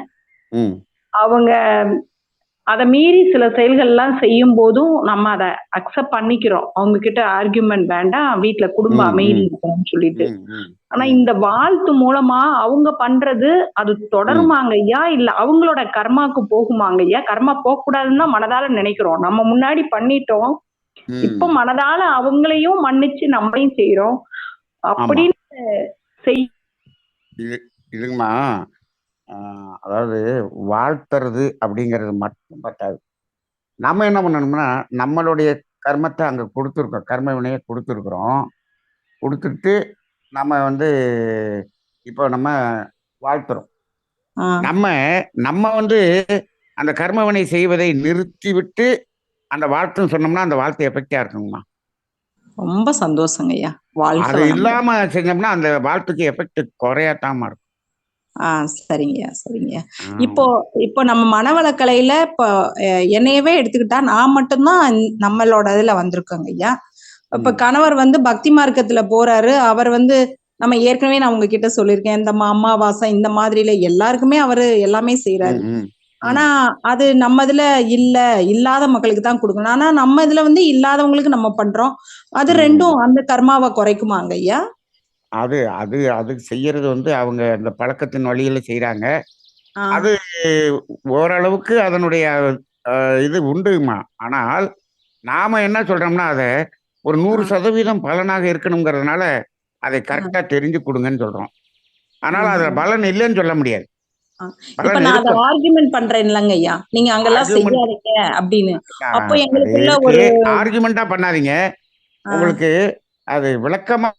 ம் அவங்க அதை மீறி சில செயல்கள்லாம் செய்யும் போதும் நம்ம அதை அக்செப்ட் பண்ணிக்கிறோம். அவங்க கிட்ட ஆர்கியூமெண்ட் வேண்டாம், வீட்டுல குடும்ப ம் அமைதி ம் இருக்கணும்னு சொல்லிட்டு. ம் ம் ஆனா ம் இந்த வாழ்த்து மூலமா அவங்க பண்றது அது ம் தொடருமாங்க ஐயா, இல்ல அவங்களோட கர்மாக்கு போகுமாங்க ஐயா? கர்மா போக கூடாதுன்னு தான் மனதால நினைக்கிறோம். நம்ம முன்னாடி பண்ணிட்டோம், இப்ப ம் மனதால அவங்களையும் மன்னிச்சு நம்மளையும் செய்யறோம் ஆமா அப்படின்னு செய் இது இதுங்கம்மா அதாவது வாழ்த்துறது அப்படிங்கிறது மட்டும் பத்தாது நம்ம என்ன பண்ணணும்னா நம்மளுடைய கர்மத்தை அங்கே கொடுத்துருக்கோம் கர்ம வினையை கொடுத்துருக்குறோம் கொடுத்துட்டு நம்ம வந்து இப்போ நம்ம வாழ்த்துறோம் நம்ம நம்ம வந்து அந்த கர்மவினை செய்வதை நிறுத்திவிட்டு அந்த வாழ்த்துன்னு சொன்னோம்னா அந்த வாழ்த்து எஃபெக்டா இருக்குங்கம்மா. ரொம்ப சந்தோஷங்க ஐயா. வாழ்க அது வளமுடன். இல்லாம செஞ்சோம்னா அந்த வாழ்த்துக்கு எஃபெக்ட் குறையாத்தாம இருக்கும். சரிங்கய்யா, சரிங்கய்யா. இப்போ இப்போ நம்ம மனவளக்கலையில இப்போ என்னையவே எடுத்துக்கிட்டா நான் மட்டும்தான் நம்மளோட இதுல வந்திருக்கோங்க ஐயா. இப்ப கணவர் வந்து பக்தி மார்க்கத்துல போறாரு. அவர் வந்து நம்ம ஏற்கனவே நான் உங்ககிட்ட சொல்லியிருக்கேன், இந்த அமாவாசை இந்த மாதிரில எல்லாருக்குமே அவரு எல்லாமே செய்யறாரு. ஆனா அது நம்ம இதுல இல்லாத மக்களுக்கு தான் கொடுக்கணும். ஆனா நம்ம இதுல வந்து இல்லாதவங்களுக்கு நம்ம பண்றோம். அது ரெண்டும் அந்த கர்மாவை குறைக்குமாங்க ஐயா? அது அது அது செய்யறது வந்து அவங்க அந்த பழக்கத்தின் வழியில செய்யறாங்க. அது ஓரளவுக்கு அதனுடைய இது உண்டுமா. ஆனால் நாம என்ன சொல்றோம்னா அதை ஒரு 100% பலனாக இருக்கணுங்கிறதுனால அதை கரெக்டா தெரிஞ்சு கொடுங்கன்னு சொல்றோம். ஆனால் அதுல பலன் இல்லைன்னு சொல்ல முடியாது. இப்ப நான் அதை ஆர்குமெண்ட் பண்றேன் இல்லங்க ஐயா, நீங்க அங்கெல்லாம் செய்யாதீங்க அப்படின்னு. அப்போ எங்களுக்குள்ள ஒரு ஆர்குமெண்டா பண்ணாதீங்க. உங்களுக்கு அது விளக்கமா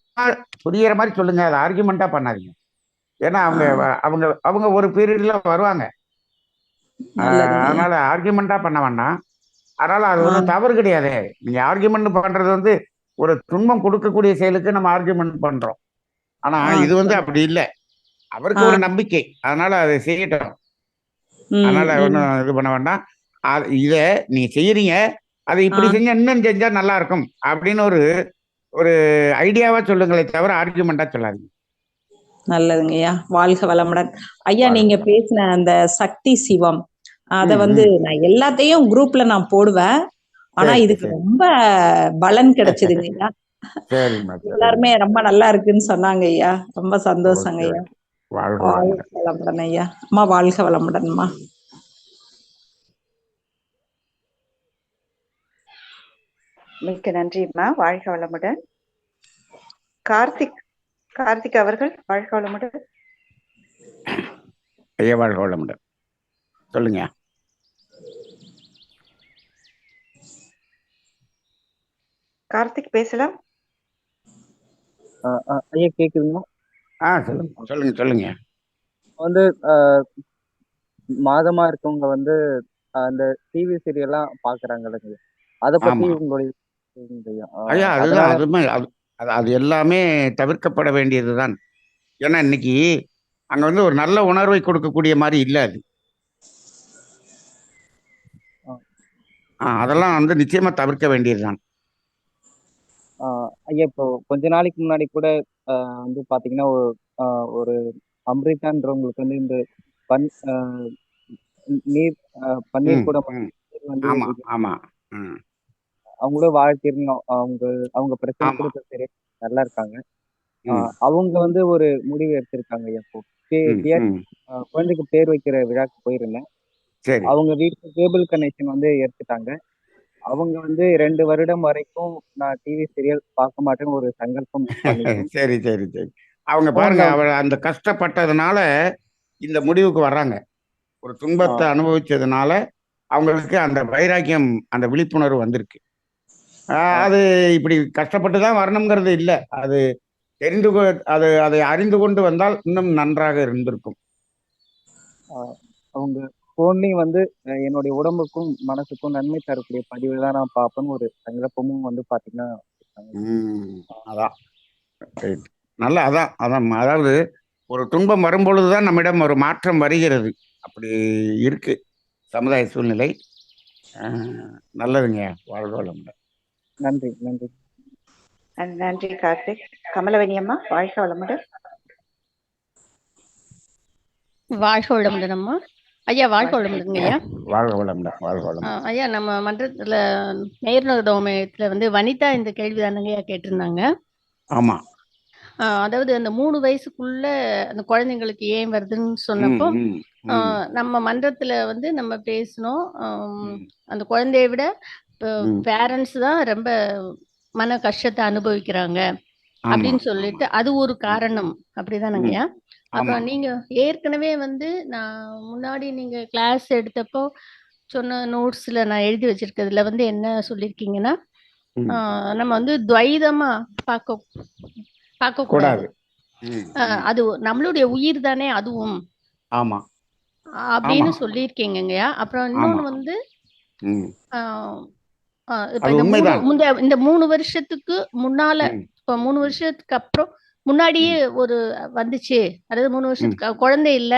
புரியுற மாதிரி சொல்லுங்க. அது ஆர்குமெண்டா பண்ணாதீங்க. ஏன்னா அவங்க அவங்க அவங்க ஒரு பீரியட்ல வருவாங்க. அதனால ஆர்குமெண்டா பண்ண வேண்டாம். அதனால அது ஒன்றும் தவறு கிடையாது. நீங்க ஆர்குமெண்ட் பண்றது வந்து ஒரு துன்பம் கொடுக்கக்கூடிய செயலுக்கு நம்ம ஆர்குமெண்ட் பண்றோம். ஆனா இது வந்து அப்படி இல்லை. அவருக்கு ஒரு நம்பிக்கை, அதனால அதை செய்யட்டும். அதனால ஒன்றும் இது பண்ண வேண்டாம். இத நீங்க செய்யறீங்க, அதை இப்படி செஞ்சா இன்னும் செஞ்சா நல்லா இருக்கும் அப்படின்னு ஒரு ஒரு ஐடியாவா சொல்லுங்களே தவிர ஆர்குமெண்டா சொல்லாதீங்க. நல்லதுங்க ஐயா. வாழ்க வளமுடன் ஐயா. நீங்க பேசின அந்த சக்தி சிவம் அத வந்து நான் எல்லாத்தையும் குரூப்ல நான் போடுவேன். ஆனா இதுக்கு ரொம்ப பலன் கிடைச்சதுங்க ஐயா. எல்லாருமே ரொம்ப நல்லா இருக்குன்னு சொன்னாங்க ஐயா. ரொம்ப சந்தோஷங்க ஐயா. வாழ்க வளமுடன் ஐயா. அம்மா வாழ்க வளமுடன்மா. மிக்க நன்றிம்மா. வாழ்க வளமுடன். கார்த்திக் அவர்கள் வாழ்க வளமுடன். ஐயா வாழ்க வளமுடன். சொல்லுங்க. கார்த்திக் பேசலாம். ஐயா கேக்குதுங்களா? சொல்லுங்க சொல்லுங்க. வந்து மாதமா இருக்கவங்க வந்து அந்த டிவி சீரியல்லாம் பாக்குறாங்கல்ல, அத பத்தி உங்களுடைய ஐயா அதுதான் அதுமே அது எல்லாமே தவிர்க்கப்பட வேண்டியதுதான். ஏன்னா இன்னைக்கு அங்க வந்து ஒரு நல்ல உணர்வை கொடுக்கக்கூடிய மாதிரி இல்லை அது. அதெல்லாம் வந்து நிச்சயமா தவிர்க்க வேண்டியதுதான். ஐயா இப்போ கொஞ்ச நாளைக்கு முன்னாடி கூட வந்து பாத்தீங்கன்னா ஒரு அம்ரிதான்றவங்களுக்கு வந்து இந்த பன்னீர் கூட வந்து அவங்க கூட வாழ்த்திருந்தோம். அவங்க பிரச்சனை கூட சரி நல்லா இருக்காங்க. அவங்க வந்து ஒரு முடிவு எடுத்திருக்காங்க. இப்போ குழந்தைக்கு பேர் வைக்கிற விழாக்கு போயிருந்தேன். அவங்க வீட்டுக்கு கேபிள் கனெக்ஷன் வந்து எடுத்துட்டாங்க. அவங்க வந்து 2 வருடம் வரைக்கும் நான் டிவி சீரியல் பார்க்க மாட்டேன்னு ஒரு சங்கல்பம் பண்ணிட்டேன். சரி சரி சரி. அவங்க பாருங்க, அவர் அந்த கஷ்டப்பட்டதுனால இந்த முடிவுக்கு வர்றாங்க. ஒரு துன்பத்தை அனுபவிச்சதுனால அவங்களுக்கு அந்த வைராக்கியம், அந்த விழிப்புணர்வு வந்திருக்கு. அது இப்படி கஷ்டப்பட்டு தான் வரணுங்கிறது இல்லை. அது அதை அறிந்து கொண்டு வந்தால் இன்னும் நன்றாக இருந்திருக்கும். அவங்க போன்லயும் வந்து என்னுடைய உடம்புக்கும் மனசுக்கும் நன்மை தரக்கூடிய பதிவு தான் நான் பார்ப்பேன்னு ஒரு சங்கல்பமும் வந்து பாத்தீங்கன்னா அதான் நல்லா அதான் அதாவது ஒரு துன்பம் வரும்பொழுதுதான் நம்மிடம் ஒரு மாற்றம் வருகிறது. அப்படி இருக்கு சமுதாய சூழ்நிலை. நல்லதுங்க. வாழ்க வளமுடன். நன்றி நன்றி நன்றி கார்த்திக். கமலவணி அம்மா வாழ்க வளமுடன். வாழ்க வளமுடன் அம்மா. ஐயா வாழ்க வளமுடன்ங்க ஐயா. வாழ்க வளமுடன். வாழ்க வளமுடன் ஐயா. நம்ம மன்றத்துல நேர்நோதோமயத்துல வந்து வனிதா இந்த கேள்வி தானங்க ஐயா கேட்டிருந்தாங்க. ஆமா. அதாவது அந்த 3 வயசுக்குள்ள அந்த குழந்தைங்களுக்கு ஏன் வருதுன்னு சொன்னப்போ நம்ம மன்றத்துல வந்து நம்ம பேசணும். அந்த குழந்தைய விட பேரண்ட்ஸ் தான் ரொம்ப மன கஷ்டத்தை அனுபவிக்கிறாங்க அப்படின்னு சொல்லிட்டு அது ஒரு காரணம். அப்படிதானங்க ஐயா? அப்புறம் நீங்க ஏற்கனவே வந்து நான் முன்னாடி நீங்க கிளாஸ் எடுத்தப்போ சொன்ன நோட்ஸ்ல நான் எழுதி வச்சிருக்கிறதுல வந்து என்ன சொல்லியிருக்கீங்கன்னா, நம்ம வந்து துவைதமா பார்க்க கூடாது. அது நம்மளுடைய உயிர் தானே அதுவும். ஆமா. அப்படின்னு சொல்லியிருக்கீங்கய்யா. அப்புறம் இன்னொன்னு வந்து இப்ப இந்த 3 வருஷத்துக்கு முன்னால, இப்ப 3 வருஷத்துக்கு அப்புறம் முன்னாடியே ஒரு வந்துச்சு, அதாவது 3 வருஷத்துக்கு குழந்தை இல்ல,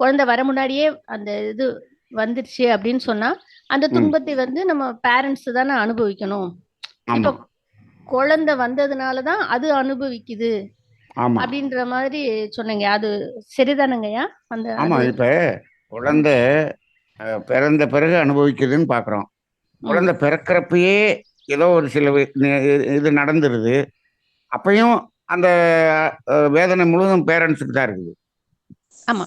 குழந்தை வர முன்னாடியே அந்த இது வந்துருச்சு அப்படின்னு சொன்னா, அந்த துன்பத்தை வந்து நம்ம பேரண்ட்ஸ் தானே அனுபவிக்கணும். இப்ப குழந்தை வந்ததுனாலதான் அது அனுபவிக்குது அப்படின்ற மாதிரி சொன்னீங்க. அது சரிதானுங்கய்யா? ஆமா, இப்ப குழந்தை பிறந்த பிறகு அனுபவிக்குதுன்னு பாக்குறோம். குழந்தை பிறக்கிறப்பயே ஏதோ ஒரு சில இது நடந்துருது. அப்பயும் அந்த வேதனை முழுவதும் பேரண்ட்ஸுக்கு தான் இருக்குது. ஆமா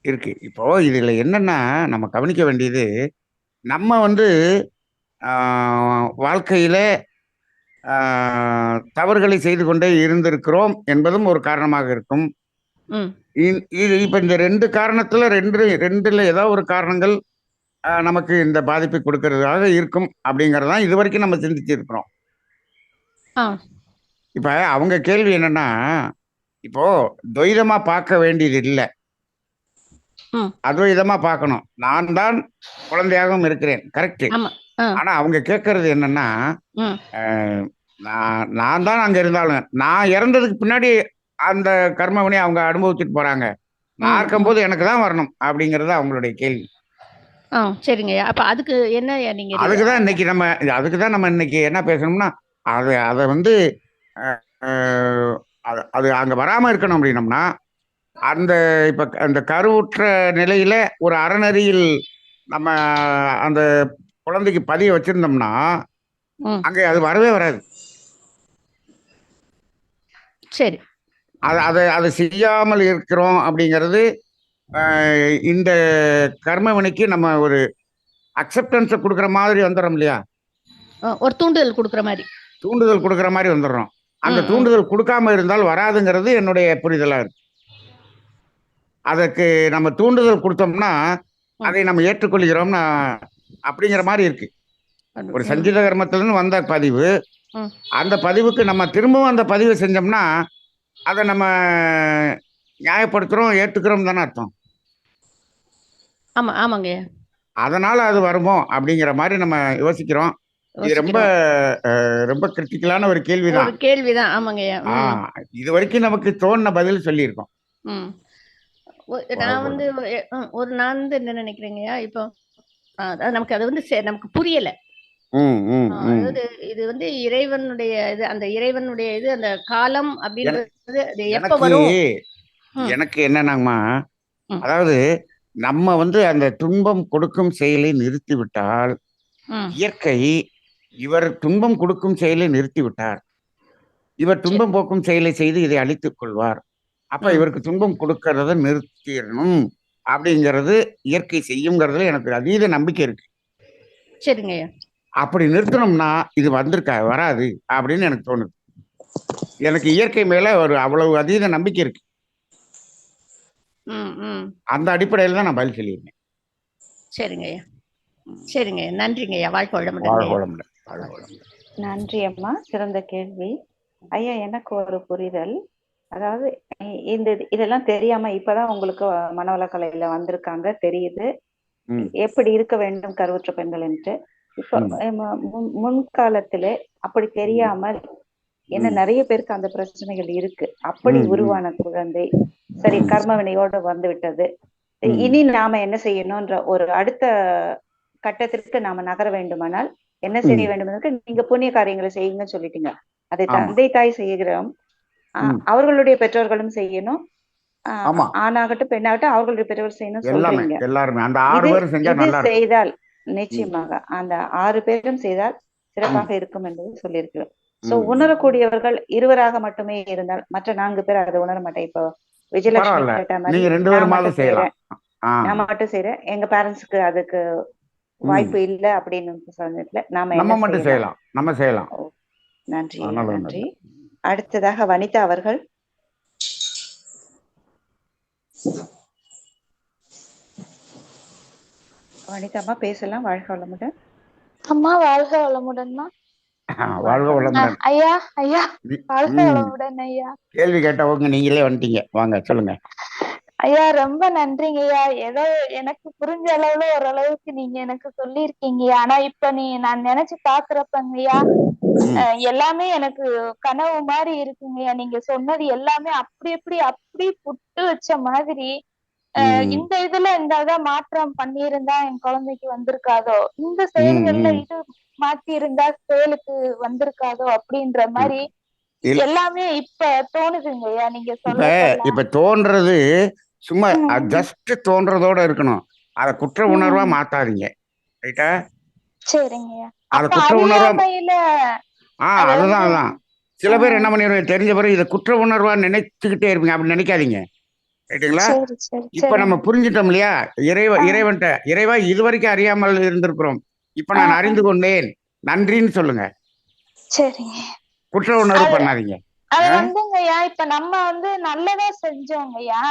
இருக்கு. இப்போ இதுல என்னன்னா நம்ம கவனிக்க வேண்டியது, நம்ம வந்து வாழ்க்கையில தவறுகளை செய்து கொண்டே இருந்திருக்கிறோம் என்பதும் ஒரு காரணமாக இருக்கும். இது இப்ப இந்த 2 காரணத்துல ரெண்டுல ஏதோ ஒரு காரணங்கள் நமக்கு இந்த பாதிப்பை கொடுக்கறதாக இருக்கும் அப்படிங்கறதான் இது வரைக்கும் நம்ம சிந்திச்சு இருக்கிறோம். இப்ப அவங்க கேள்வி என்னன்னா, இப்போ துவைதமா பார்க்க வேண்டியது இல்லை, அத்வைதமா பார்க்கணும். நான் தான் குழந்தையாகவும் இருக்கிறேன், கரெக்ட். ஆனா அவங்க கேட்கறது என்னன்னா, நான் தான் அங்க இருந்தாலும் நான் இறந்ததுக்கு பின்னாடி அந்த கர்மவினை அவங்க அனுபவிச்சுட்டு போறாங்க, நான் இருக்கும்போது எனக்கு தான் வரணும் அப்படிங்கறது அவங்களுடைய கேள்வி. சரிங்க. அப்ப அதுக்கு என்ன நீங்க அதுக்குதான் நம்ம இன்னைக்கு என்ன பேசணும்னா, அதை வந்து அது அங்க வராம இருக்கணும் அப்படின்னம்னா, அந்த இப்ப அந்த கருவுற்ற நிலையில ஒரு அறநெறியில் நம்ம அந்த குழந்தைக்கு பதிய வச்சிருந்தோம்னா அங்க அது வரவே வராது. சரி, அதை செய்யாமல் இருக்கிறோம் அப்படிங்கிறது இந்த கர்மவினைக்கு நம்ம ஒரு அக்செப்டன்ஸை கொடுக்குற மாதிரி வந்துடுறோம் இல்லையா? ஒரு தூண்டுதல் கொடுக்குற மாதிரி வந்துடுறோம். அந்த தூண்டுதல் கொடுக்காம இருந்தால் வராதுங்கிறது என்னுடைய புரிதலா இருக்கு. அதற்கு நம்ம தூண்டுதல் கொடுத்தோம்னா அதை நம்ம ஏற்றுக்கொள்கிறோம்னா அப்படிங்கிற மாதிரி இருக்கு. ஒரு சஞ்சித கர்மத்திலிருந்து வந்த பதிவு, அந்த பதிவுக்கு நம்ம திரும்பவும் அந்த பதிவை செஞ்சோம்னா அதை நம்ம நியாயப்படுத்துறோம், ஏற்றுக்கிறோம் தானே அர்த்தம். ஆமாங்க. அதனால அது வருமோ அப்படிங்கிற மாதிரி நம்ம யோசிக்கிறோம். இது ரொம்ப ரொம்ப கிரிட்டிக்கலான ஒரு கேள்விதான். ஆமாங்கய்யா. இது வரைக்கும் நமக்கு தோணுன பதில் சொல்லியிருக்கோம். நான் வந்து நான் வந்து என்ன நினைக்கிறேங்கய்யா, இப்போ நமக்கு அது வந்து நமக்கு புரியல. அதாவது இது வந்து இறைவனுடைய இது, அந்த இறைவனுடைய இது, அந்த காலம் அப்படின்றது எப்ப வரும். எனக்கு என்னன்னாங்கம்மா, அதாவது நம்ம வந்து அந்த துன்பம் கொடுக்கும் செயலை நிறுத்திவிட்டால், இயற்கை இவர் துன்பம் கொடுக்கும் செயலை நிறுத்திவிட்டார், இவர் துன்பம் போக்கும் செயலை செய்து இதை அழித்துக் கொள்வார், அப்ப இவருக்கு துன்பம் கொடுக்கறத நிறுத்திடணும் அப்படிங்கிறது இயற்கை செய்யுங்கிறதுல எனக்கு அதீத நம்பிக்கை இருக்கு. சரிங்க. அப்படி நிறுத்தணும்னா இது வராது அப்படின்னு எனக்கு தோணுது. எனக்கு இயற்கை மேல ஒரு அவ்வளவு அதீத நம்பிக்கை இருக்கு. அந்த அடிப்படையில் தான் நான் பதில் சொல்லியிருக்கேன். சரிங்க. நன்றிங்கய்யா. வாழ்க்கை வளமுடன். நன்றி அம்மா, சிறந்த கேள்வி. ஐயா, எனக்கு ஒரு புரிதல், அதாவது இதெல்லாம் தெரியாம இப்பதான் உங்களுக்கு மனவளக்கலையில வந்திருக்காங்க, தெரியுது எப்படி இருக்க வேண்டும் கருவுற்ற பெண்கள் என்று. இப்ப முன்காலத்திலே அப்படி தெரியாமல் ஏன்னா நிறைய பேருக்கு அந்த பிரச்சனைகள் இருக்கு. அப்படி உருவான குழந்தை சரி கர்மவினையோடு வந்து விட்டது, இனி நாம என்ன செய்யணும்ன்ற ஒரு அடுத்த கட்டத்திற்கு நாம நகர வேண்டுமானால் என்ன செய்ய வேண்டும்? நீங்க புண்ணிய காரியங்களை செய்யுங்கன்னு சொல்லிட்டீங்க. அதை தந்தை தாய் செய்கிறோம், அவர்களுடைய பெற்றோர்களும் செய்யணும், ஆணாகட்டும் பெண்ணாகட்டும் அவர்களுடைய பெற்றோர்கள் செய்யணும் சொல்றீங்க. இது செய்தால் நிச்சயமாக அந்த 6 பேரும் செய்தால் சிறப்பாக இருக்கும் என்பது சொல்லியிருக்கிறோம். சோ உணரக்கூடியவர்கள் இருவராக மட்டுமே இருந்தால் மற்ற 4 பேர் அதை உணர மாட்டேன். இப்போ விஜயலட்சுமி கேட்ட மாதிரி நான் மட்டும் செய்யறேன், எங்க பேரண்ட்ஸுக்கு அதுக்கு வாய்ப்பு இல்லை அப்படின்னு சொன்னதுல நாம மட்டும் செய்யலாம். நம்ம செய்யலாம். நன்றி நன்றி. அடுத்ததாக வனிதா அவர்கள். வனிதாம்மா பேசலாம். வாழ்க வளமுடன். அம்மா வாழ்க வளமுடன்மா. வாழ்க வளமுடன் ஐயா. ஐயா வாழ்க வளமுடன் ஐயா. கேள்வி கேட்டவங்க நீங்களே வந்துட்டீங்க, வாங்க சொல்லுங்க ஐயா ரொம்ப நன்றிங்க ஐயா. ஏதோ எனக்கு புரிஞ்ச அளவுல ஓரளவுக்கு நீங்க எனக்கு சொல்லியிருக்கீங்கய்யா. ஆனா இப்ப நான் நினைச்சு பாக்குறப்பங்கய்யா, எல்லாமே எனக்கு கனவு மாதிரி இருக்குங்கய்யா. நீங்க சொன்னது எல்லாமே அப்படி புட்டு வச்ச மாதிரி. இந்த இந்த மாற்றம் பண்ணியிருந்தா என் குழந்தைக்கு வந்திருக்காதோ, இந்த செயல்கள்ல இது மாத்தி இருந்தா செயலுக்கு வந்திருக்காதோ அப்படின்ற மாதிரி எல்லாமே இப்ப தோணுதுங்கய்யா நீங்க சொல்ல சொல்ல. இப்ப தோன்றது சும்மா ஜஸ்ட் தோன்றதோட இருக்கணும். அத குற்ற உணர்வா மாத்தாதீங்க. ரைட்டா? சரிங்கய்யா. அத அப்ப குற்ற உணர்வா அறியாமையில அதுதான். சில பேர் என்ன பண்ணிடுவாங்க, தெரிஞ்ச பிறகு இதை குற்ற உணர்வா நினைச்சுக்கிட்டே இருப்பீங்க. அப்படி நினைக்காதீங்க. ரைட்டுங்களா? இப்ப நம்ம புரிஞ்சுட்டோம் இல்லையா? இறைவன்ட்ட இறைவா இதுவரைக்கும் அறியாமல் இருந்திருக்கிறோம், இப்ப நான் அறிந்து கொண்டேன், நன்றின்னு சொல்லுங்க. சரிங்க. குற்ற உணர்வு பண்ணாதீங்க. அது வந்துங்கய்யா, இப்ப நம்ம நல்லதா செஞ்சோங்கய்யா.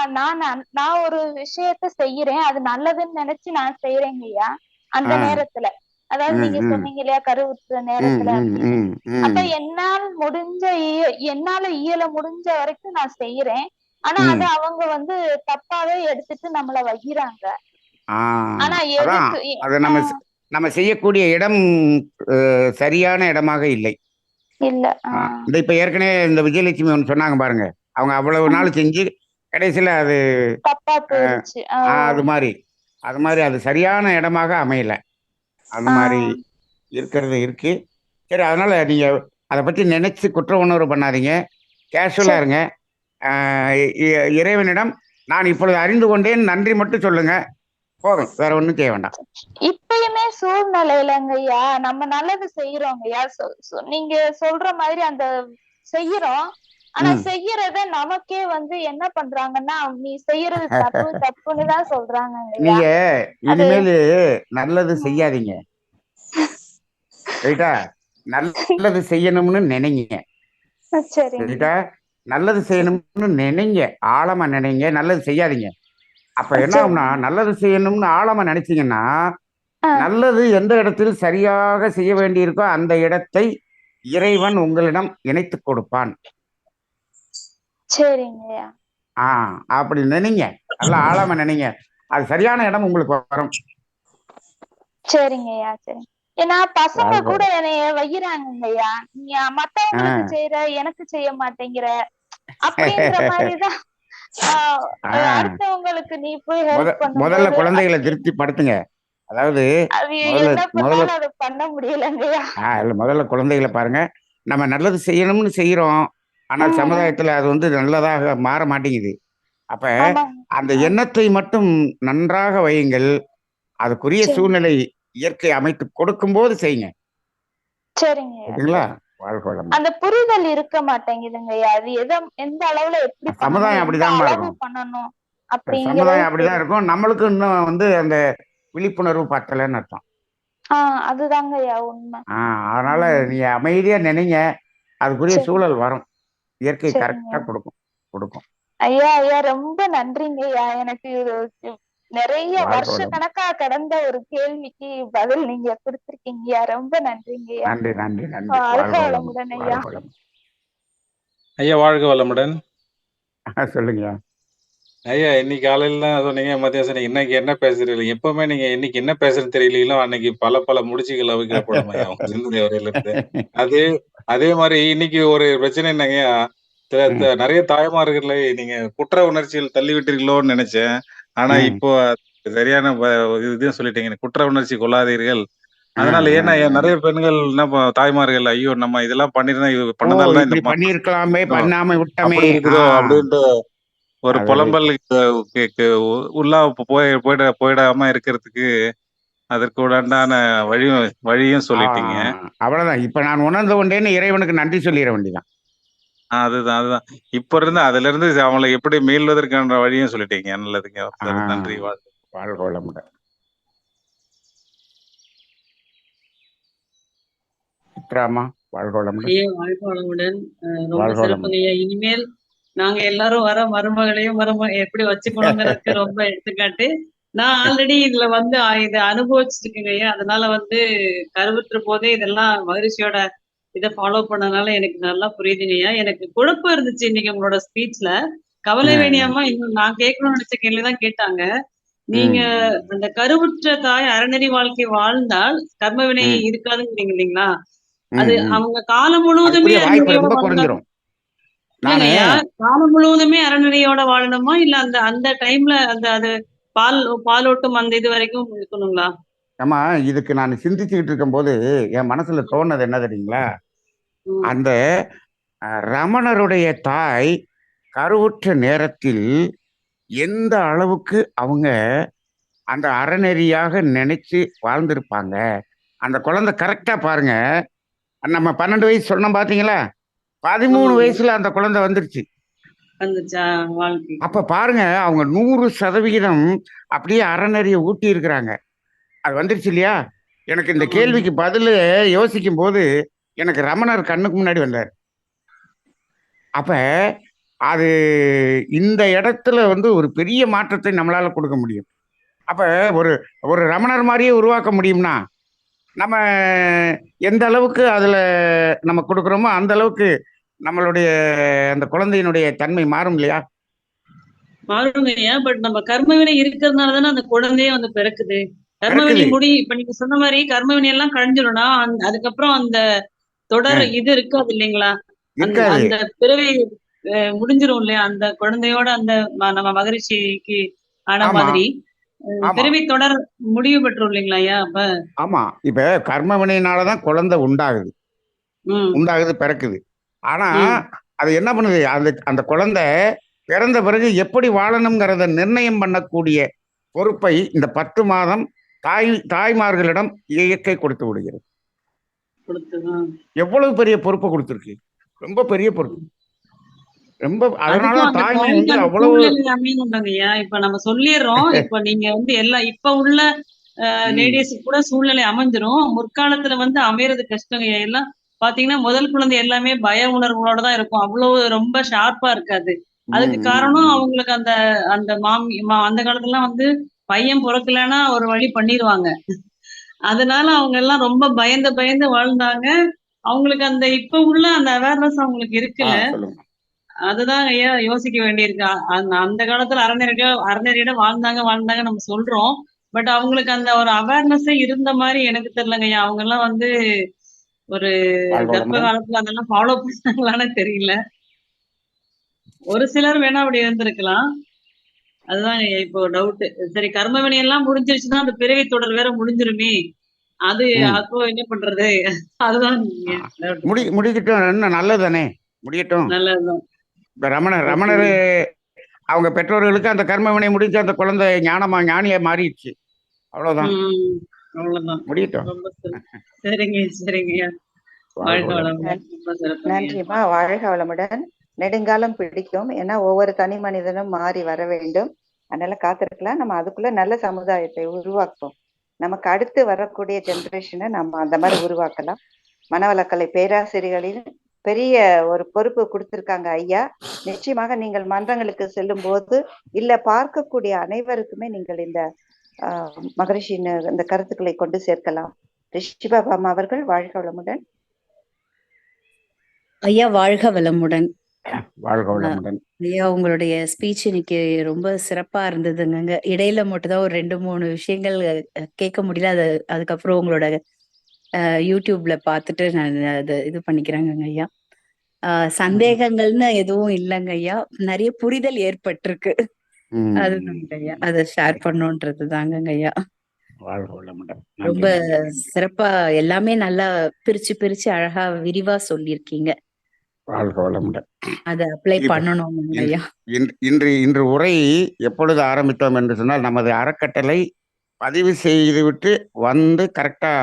நான் ஒரு விஷயத்த செய்யறேன், அது நல்லதுன்னு நினைச்சு நான் செய்யறேங்கய்யா அந்த நேரத்துல. அதாவது நீங்க சொன்னீங்க இல்லையா, கருவுற்ற நேரத்துல அப்படின்னு. அப்ப என்னால இயல முடிஞ்ச வரைக்கும் நான் செய்யறேன். ஆனா அது அவங்க தப்பாவே எடுத்துட்டு நம்மள வைக்கிறாங்க. ஆனா எதுக்கு அது நம்ம செய்யக்கூடிய இடம் சரியான இடமாக இல்லை. இல்ல. இந்த இப்ப ஏற்கனவே இந்த விஜயலட்சுமி ஒன்று சொன்னாங்க பாருங்க, அவங்க அவ்வளவு நாள் செஞ்சு கடைசியில அது தப்பா போயிடுச்சு. அது மாதிரி அது சரியான இடமாக அமையல. அந்த மாதிரி இருக்கிறது இருக்கு. சரி, அதனால நீங்க அதை பத்தி நினைச்சு குற்ற உணர்வு பண்ணாதீங்க. கேஷுவலா இருங்க. இறைவனிடம் நான் இப்பொழுது அறிந்து கொண்டேன், நன்றி மட்டும் சொல்லுங்க, போதும். வேற ஒண்ணும் செய்ய வேண்டாம். இப்பயுமே சூழ்நிலையிலங்கய்யா நம்ம நல்லது செய்யறோங்கய்யா. நீங்க சொல்ற மாதிரி அந்த செய்யறோம். ஆனா செய்யறத நமக்கே என்ன பண்றாங்கன்னா, நீ செய்யறது தப்புன்னு தான் சொல்றாங்க. நீங்க இனிமேல் நல்லது செய்யாதீங்க. ரைட்டா? நல்லது செய்யணும்னு நினைங்க. ரைட்டா? நல்லது செய்யணும்னு நினைங்க, ஆழமா நினைங்க, நல்லது செய்யாதீங்க. அப்ப என்ன ஆகும்னா, நல்லது செய்யணும்னு ஆழமா நினைச்சீங்கன்னா, நல்லது எந்த இடத்தில் சரியாக செய்ய வேண்டியிருக்கோ அந்த இடத்தை இறைவன் உங்களிடம் இணைத்து கொடுப்பான். சரிங்கய்யா. அப்படி நினைங்க, நல்லா ஆழமா நினைங்க, அது சரியான இடம் உங்களுக்கு வரும். சரிங்கய்யா. சரி. ஏன்னா பசங்க கூட என்னைய வைக்கிறாங்கய்யா, நீ மத்தவங்களுக்கு செய்யற, எனக்கு செய்ய மாட்டேங்கிற அப்படின்ற மாதிரிதான். அடுத்தவங்களுக்கு நீ போய் ஹெல்ப் பண்ண முதல்ல குழந்தைகளை திருப்தி படுத்துங்க. அதாவது அதை பண்ண முடியலங்கய்யா. முதல்ல குழந்தைகளை பாருங்க. நம்ம நல்லது செய்யணும்னு செய்யறோம், ஆனால் சமுதாயத்துல அது நல்லதாக மாற மாட்டேங்குது. அப்ப அந்த எண்ணத்தை மட்டும் நன்றாக வையுங்கள். அதுக்குரிய சூழ்நிலை இயற்கை அமைத்து கொடுக்கும் போது செய்யுங்க. சரிங்களா? அந்த புரிதல் இருக்க மாட்டேங்குதுங்கய்யா. அது எந்த அளவுல எப்படி சமுதாயம் அப்படிதான் பண்ணணும் சமுதாயம் அப்படிதான் இருக்கும். நம்மளுக்கு இன்னும் அந்த விழிப்புணர்வு பத்தலைன்னு அர்த்தம். அதுதாங்கய்யா உண்மை. அதனால நீங்க அமைதியா நினைங்க, அதுக்குரிய சூழல் வரும். இயற்கை கரெக்டா கொடுக்கும். ஐயா ரொம்ப நன்றிங்கய்யா. எனக்கு நிறைய வருஷ கணக்கா கடந்த ஒரு கேள்விக்கு பதில் நீங்க கொடுத்திருக்கீங்கய்யா. ரொம்ப நன்றிங்கய்யா. நன்றி. வாழ்க வளமுடன் ஐயா. ஐயா வாழ்க வளமுடன். சொல்லுங்க ஐயா. இன்னைக்கு காலையில தான் சொன்னீங்க, மதியம் சொன்னீங்க, இன்னைக்கு என்ன பேசுறீங்க? எப்பவுமே நீங்க இன்னைக்கு என்ன பேசுறேன்னு தெரியலீங்களோ அன்னைக்கு பல முடிச்சுகள் அவிக்கப்படும் ஐயா உங்க சிந்தனை வரையில இருந்து. அதே மாதிரி இன்னைக்கு ஒரு பிரச்சனை என்னங்கய்யா, நிறைய தாய்மார்களை நீங்க குற்ற உணர்ச்சியில் தள்ளி விட்டீர்களோன்னு நினைச்சேன். ஆனா இப்போ சரியான இதையும் சொல்லிட்டீங்க, குற்ற உணர்ச்சி கொள்ளாதீர்கள். அதனால ஏன்னா நிறைய பெண்கள் என்ன தாய்மார்கள், ஐயோ நம்ம இதெல்லாம் பண்ணிருந்தா இது பண்ணதால தான் பண்ணிருக்கலாமே, பண்ணாம விட்டோமே இருக்குதோ அப்படின்ட்டு ஒரு புலம்பல் உள்ளா போயிடாம இருக்கிறதுக்கு அதற்கு உண்டான வழியும் சொல்லிட்டீங்க. அவ்வளவுதான். இப்ப நான் உணர்ந்து கொண்டேன்னு இறைவனுக்கு நன்றி சொல்லிட வேண்டியதான். அதுதான் இப்ப இருந்து அதுல இருந்து அவங்களை எப்படி மீள்வதற்கான வழியும் சொல்லிட்டீங்க. நல்லதுங்க. நன்றி. வாழ்க வளமுடன். வாழ்க வளமுடன். ரொம்ப சிறப்புங்க ஐயா. இனிமேல் நாங்க எல்லாரும் வர மருமகளையும் எப்படி வச்சுக்கணுங்கிறதுக்கு ரொம்ப எடுத்துக்காட்டு. நான் ஆல்ரெடி இதுல இதை அனுபவிச்சிருக்கேங்க ஐயா. அதனால கருவுற்ற போதே இதெல்லாம் மகரிஷியோட இதை ஃபாலோ பண்ணனால எனக்கு நல்லா புரியுதுங்க ஐயா. எனக்கு குழப்பம் இருந்துச்சு இன்னைக்கு உங்களோட ஸ்பீச்ல. கவலை வேணியம்மா இன்னும் நான் கேட்கணும்னு நினைச்ச கேள்விதான் கேட்டாங்க. நீங்க அந்த கருவுற்ற தாய் அறநெறி வாழ்க்கை வாழ்ந்தால் கர்மவினை இருக்காதுங்கிறீங்க இல்லைங்களா? அது அவங்க காலம் முழுவதுமே அறநெறியோட வாழ்ந்தாங்க இல்லைங்கய்யா, காலம் முழுவதுமே அறநெறியோட வாழணுமா இல்ல அந்த அந்த டைம்ல அந்த அது பாலோட்டும் அந்த இது வரைக்கும் இருக்கணுங்களா? ஆமா, இதுக்கு நான் சிந்திச்சுக்கிட்டு இருக்கும்போது என் மனசுல தோணுது என்ன தெரியுங்களா, அந்த ரமணருடைய தாய் கருவுற்ற நேரத்தில் எந்த அளவுக்கு அவங்க அந்த அறநெறியாக நினைச்சு வாழ்ந்திருப்பாங்க. அந்த குழந்தை கரெக்டா பாருங்க, நம்ம 12 வயசு சொன்னோம் பாத்தீங்களா, 13 வயசுல அந்த குழந்தை வந்துருச்சு. அப்ப பாருங்க, அவங்க 100% அப்படியே அறநெறிய ஊட்டி இருக்கிறாங்க. அது வந்துருச்சு இல்லையா? எனக்கு இந்த கேள்விக்கு பதில் யோசிக்கும் போது எனக்கு ரமணர் கண்ணுக்கு முன்னாடி வந்தார். அப்ப அது இந்த இடத்துல வந்து ஒரு பெரிய மாற்றத்தை நம்மளால கொடுக்க முடியும். அப்ப ஒரு ஒரு ரமணர் மாதிரியே உருவாக்க முடியும்னா நம்ம எந்த அளவுக்கு அதுல நம்ம கொடுக்குறோமோ அந்த அளவுக்கு நம்மளுடைய அந்த குழந்தையினுடைய தன்மை மாறும் இல்லையா? மாறுங்கய்யா. பட் நம்ம கர்மவினை இருக்கிறதுனால தானே அந்த குழந்தையே வந்து பிறக்குது. கர்மவினை இப்ப நீங்க சொன்ன மாதிரி கர்மவினை எல்லாம் கழிஞ்சிடும்னா அதுக்கப்புறம் அந்த தொடர் இது இருக்காது இல்லைங்களா? அந்த பிறவி முடிஞ்சிரும் இல்லையா? அந்த குழந்தையோட அந்த நம்ம மகரிஷிக்கு ஆன மாதிரி பிறவி தொடர் முடிவு பெற்றோம் இல்லைங்களா ஐயா? அப்ப ஆமா, இப்ப கர்மவினையினாலதான் குழந்தை உண்டாகுது பிறக்குது. ஆனா அது என்ன பண்ணுது, அந்த குழந்தை பிறந்த பிறகு எப்படி வாழணுங்கிறத நிர்ணயம் பண்ணக்கூடிய பொறுப்பை இந்த 10 மாதம் தாய்மார்களிடம் இயற்கை கொடுத்து விடுகிறது. எவ்வளவு பெரிய பொறுப்பை கொடுத்திருக்கு, ரொம்ப பெரிய பொறுப்பு. ரொம்ப அதனால தாய்மை வந்து அவ்வளவு இப்ப நம்ம சொல்லிடுறோம். இப்ப நீங்க வந்து எல்லாம் இப்ப உள்ள லேடிஸுக்கு கூட சூழ்நிலை அமைஞ்சிரும். முற்காலத்துல வந்து அமையறது கஷ்டம். எல்லாம் பாத்தீங்கன்னா முதல் குழந்தை எல்லாமே பய உணர்வுகளோட தான் இருக்கும். அவ்வளவு ரொம்ப ஷார்ப்பா இருக்காது. அதுக்கு காரணம் அவங்களுக்கு அந்த அந்த அந்த காலத்துல வந்து பையன் பிறக்கலன்னா ஒரு வழி பண்ணிடுவாங்க. அதனால அவங்க எல்லாம் ரொம்ப பயந்து வாழ்ந்தாங்க. அவங்களுக்கு அந்த இப்ப உள்ள அந்த அவேர்னஸ் அவங்களுக்கு இருக்குல்ல, அதுதான் ஐயா யோசிக்க வேண்டியிருக்கு. அந்த காலத்துல அறநெறியோட வாழ்ந்தாங்க நம்ம சொல்றோம். பட் அவங்களுக்கு அந்த ஒரு அவேர்னஸே இருந்த மாதிரி எனக்கு தெரியலங்க ஐயா. அவங்க எல்லாம் வந்து ஒரு கர்ப்ப காலத்துல அதெல்லாம் ஃபாலோ பண்ணாங்களான்னு தெரியல. ஒரு சிலர் வேணா அப்படி இருந்திருக்கலாம். அதுதான் இப்போ டவுட். சரி, கர்மவினை எல்லாம் முடிஞ்சிருச்சுன்னா அந்த பிறவி தொடர் வேற முடிஞ்சிருமே, அது அப்போ என்ன பண்றது? அதுதான் முடிக்கட்டும், என்ன நல்லதுதானே, முடியட்டும். நல்லதுதான். இப்ப ரமணர் அவங்க பெற்றோர்களுக்கு அந்த கர்மவினை முடிஞ்சு அந்த குழந்தை ஞானியா மாறிடுச்சு. அவ்வளவுதான், முடியட்டும். சரிங்க. நன்றிமா, வாழ்க வளமுடன். நெடுங்காலம் பிடிக்கும், ஏன்னா ஒவ்வொரு தனி மனிதனும் மாறி வர வேண்டும். அதனால காத்திருக்கலாம். நம்ம அதுக்குள்ள நல்ல சமுதாயத்தை உருவாக்குவோம். நமக்கு அடுத்து வரக்கூடிய ஜெனரேஷனை நம்ம அந்த மாதிரி உருவாக்கலாம். மனவளக்கலை பேராசிரியர்களின் பெரிய ஒரு பொறுப்பு கொடுத்திருக்காங்க ஐயா. நிச்சயமாக நீங்கள் மன்றங்களுக்கு செல்லும் போது இல்ல பார்க்கக்கூடிய அனைவருக்குமே நீங்கள் இந்த மகரிஷின் இந்த கருத்துக்களை கொண்டு சேர்க்கலாம். ரிஷிபாபாமா அவர்கள், வாழ்க வளமுடன். ஐயா வாழ்க வளமுடன். வாழ்க வளமுடன் ஐயா. உங்களுடைய ஸ்பீச் இன்னைக்கு ரொம்ப சிறப்பா இருந்ததுங்க. இடையில மட்டும் தான் ஒரு 2-3 விஷயங்கள் கேட்க முடியல. அதுக்கப்புறம் உங்களோட யூடியூப்ல பார்த்துட்டு நான் அது இது பண்ணிக்கிறேங்க ஐயா. சந்தேகங்கள்னு எதுவும் இல்லைங்க ஐயா, நிறைய புரிதல் ஏற்பட்டிருக்கு. அதுதாங்க ஐயா, அதை ஷேர் பண்ணோன்றது தாங்க ஐயா. ரொம்ப சிறப்பா எல்லாமே நல்லா பிரிச்சு அழகா விரிவா சொல்லியிருக்கீங்க. அதை அப்ளை பண்ணணும் ஐயா. இன்று உரை எப்பொழுது ஆரம்பித்தோம் என்று சொன்னால், நமது அறக்கட்டளை பதிவு செய்துவிட்டு வந்து கரெக்டா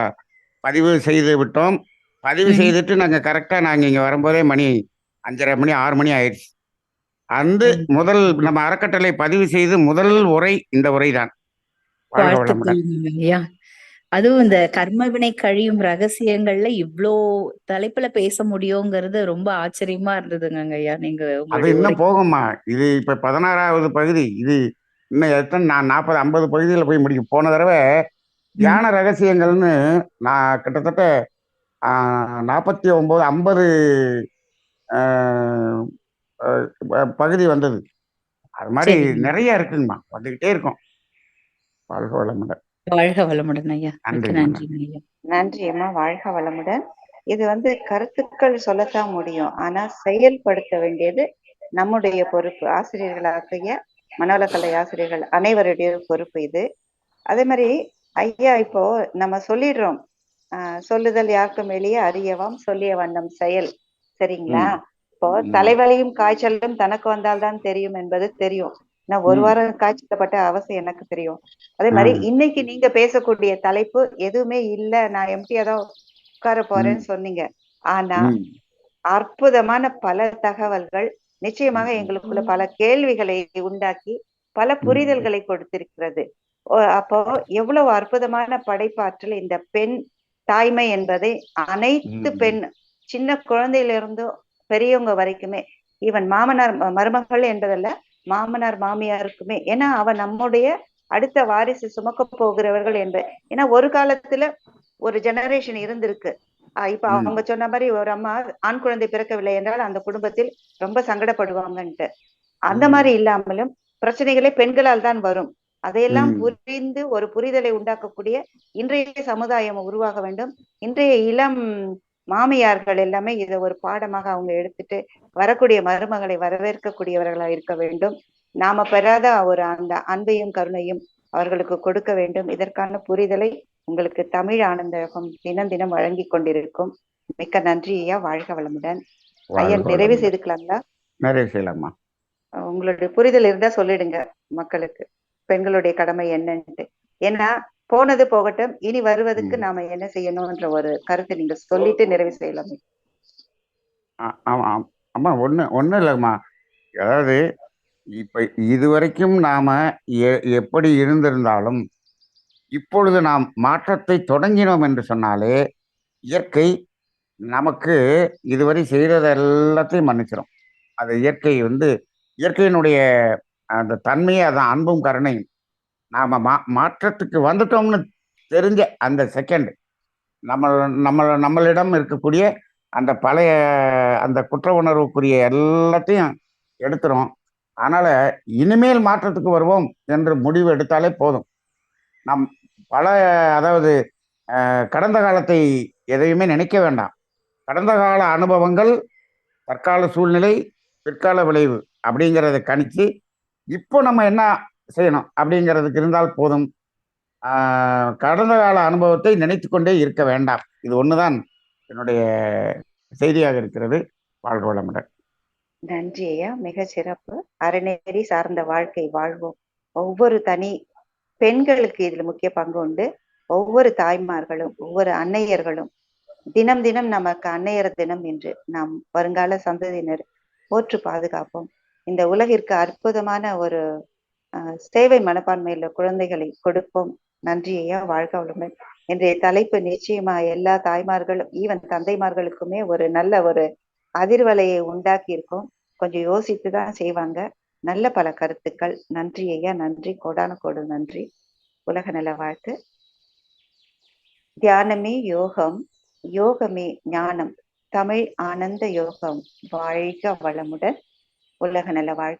பதிவு செய்து விட்டோம். பதிவு செய்துட்டு நாங்க இங்க வரும்போதே மணி 5:30 மணி 6 மணி ஆயிடுச்சு. முதல் நம்ம அறக்கட்டளை பதிவு செய்து முதல் உரை இந்த உரைதான். ஐயா, அதுவும் இந்த கர்மவினை கழியும் ரகசியங்கள்ல இவ்ளோ தலைப்புல பேச முடியுங்கிறது ரொம்ப ஆச்சரியமா இருந்ததுங்க ஐயா. நீங்க அது இன்னும் போகுமா, இது இப்ப 16வது பகுதி. இது இன்னும் எத்தனை 40-50 பகுதியில போய் முடிக்கும். போன தடவை தியான ரகசியங்கள்னு நான் கிட்டத்தட்ட 49-50 பகுதி வந்தது. அது மாதிரி சரிங்க. நிறைய இருக்குங்கம்மா, வந்துகிட்டே இருக்கும். வாழ்க வளமுடன். வாழ்க வளமுடன் ஐயா. மிக்க நன்றிம்மா. நன்றிங்க ஐயா. நன்றி அம்மா, வாழ்க வளமுடன். இது கருத்துக்கள் சொல்லத்தான் முடியும், ஆனா செயல்படுத்த வேண்டியது நம்முடைய பொறுப்பு. ஆசிரியர்களாகிய மனவளக்கலை ஆசிரியர்கள் அனைவருடைய பொறுப்பு இது. அதே மாதிரி ஐயா, இப்போ நம்ம சொல்லிடுறோம், சொல்லுதல் யாருக்கும் வெளியே அறியவாம் சொல்லிய வண்ணம் செயல், சரிங்களா? இப்போ தலைவலியும் காய்ச்சலும் தனக்கு வந்தால்தான் தெரியும் என்பது தெரியும். நான் ஒரு வாரம் காய்ச்சலப்பட்ட அவசியம் எனக்கு தெரியும். அதே மாதிரி இன்னைக்கு நீங்க பேசக்கூடிய தலைப்பு எதுவுமே இல்ல, நான் எம்டியா தான் உட்கார போறேன்னு சொன்னீங்க. ஆனா அற்புதமான பல தகவல்கள் நிச்சயமாக எங்களுக்குள்ள பல கேள்விகளை உண்டாக்கி பல புரிதல்களை கொடுத்திருக்கிறது. அப்போ எவ்வளவு அற்புதமான படைப்பாற்றல் இந்த பெண் தாய்மை என்பதை அனைத்து பெண், சின்ன குழந்தையிலிருந்து பெரியவங்க வரைக்குமே, ஈவன் மாமனார் மருமகள் என்பதல்ல, மாமனார் மாமியாருக்குமே, ஏன்னா அவன் நம்முடைய அடுத்த வாரிசு சுமக்க போகிறவர்கள் என்பது. ஏன்னா ஒரு காலத்துல ஒரு ஜெனரேஷன் இருந்திருக்கு. இப்ப அவங்க சொன்ன மாதிரி ஒரு அம்மா ஆண் குழந்தை பிறக்கவில்லை என்றால் அந்த குடும்பத்தில் ரொம்ப சங்கடப்படுவாங்கன்ட்டு, அந்த மாதிரி இல்லாமலும் பிரச்சனைகளே பெண்களால் தான் வரும். அதையெல்லாம் புரிந்து ஒரு புரிதலை உண்டாக்கக்கூடிய இன்றைய சமுதாயம் உருவாக வேண்டும். இன்றைய இளம் மாமியார்கள் எல்லாமே இதை ஒரு பாடமாக அவங்க எடுத்துட்டு வரக்கூடிய மருமகளை வரவேற்கக்கூடியவர்களா இருக்க வேண்டும். நாம பெறாத ஒரு அந்த அன்பையும் கருணையும் அவர்களுக்கு கொடுக்க வேண்டும். இதற்கான புரிதலை உங்களுக்கு தமிழ் ஆனந்தகம் தினம் தினம் வழங்கி கொண்டிருக்கும். மிக்க நன்றி ஐயா, வாழ்க வளமுடன். ஐயா, நிறைவு செய்துக்கலாங்களா? நிறைவு செய்யலாமா? உங்களுடைய புரிதல் இருந்தா சொல்லிடுங்க மக்களுக்கு, பெண்களுடைய கடமை என்னன்ட்டு. ஏன்னா போனது போகட்டும், இனி வருவதற்கு நாம என்ன செய்யணும்ன்ற ஒரு கருத்தை நீங்க சொல்லிட்டு நிறைவு செய்யலாமே. அம்மா, ஒண்ணு இல்லைம்மா, அதாவது இப்ப இதுவரைக்கும் நாம எப்படி இருந்திருந்தாலும் இப்பொழுது நாம் மாற்றத்தை தொடங்கினோம் என்று சொன்னாலே இயற்கை நமக்கு இதுவரை செய்தது எல்லாத்தையும் மன்னிச்சிடும். அது இயற்கையினுடைய அந்த தன்மையை, அதான் அன்பும் கருணையும். நாம மாற்றத்துக்கு வந்துட்டோம்னு தெரிஞ்ச அந்த செகண்ட் நம்மளிடம் இருக்கக்கூடிய அந்த பழைய அந்த குற்ற உணர்வுக்குரிய எல்லாத்தையும் எடுத்துரும். அதனால இனிமேல் மாற்றத்துக்கு வருவோம் என்று முடிவு எடுத்தாலே போதும். நம் அதாவது கடந்த காலத்தை எதையுமே நினைக்க வேண்டாம். கடந்த கால அனுபவங்கள், தற்கால சூழ்நிலை, பிற்கால விளைவு அப்படிங்கிறத கணிச்சு இப்போ நம்ம என்ன செய்யணும் அப்படிங்கிறதுக்கு இருந்தால் போதும். கடந்த கால அனுபவத்தை நினைத்து கொண்டே இருக்க வேண்டாம். இது ஒண்ணுதான் என்னுடைய செய்தியாக இருக்கிறது. வாழ்க வளமுடன். நன்றி ஐயா, மிக சிறப்பு. அறநெறி சார்ந்த வாழ்க்கை வாழ்வோம். ஒவ்வொரு தனி பெண்களுக்கு இதுல முக்கிய பங்கு உண்டு. ஒவ்வொரு தாய்மார்களும், ஒவ்வொரு அன்னையர்களும் தினம் தினம் நமக்கு அன்னையர் தினம் என்று நாம் வருங்கால சந்ததியினர் போற்று பாதுகாப்போம். இந்த உலகிற்கு அற்புதமான ஒரு சேவை மனப்பான்மையுள்ள குழந்தைகளை கொடுப்போம். நன்றி ஐயா, வாழ்க வளமுடன். இன்றைய தலைப்பு நிச்சயமா எல்லா தாய்மார்களும், ஈவன் தந்தைமார்களுக்குமே ஒரு நல்ல ஒரு அதிர்வலையை உண்டாக்கி இருக்கும். கொஞ்சம் யோசித்து தான் செய்வாங்க. நல்ல பல கருத்துக்கள். நன்றி ஐயா, நன்றி, கோடான கோடு நன்றி. உலக நல வாழ்த்து. தியானமே யோகம், யோகமே ஞானம், தமிழ் ஆனந்த யோகம். வாழ்க வளமுடன். உலக நல வாழ்த்து.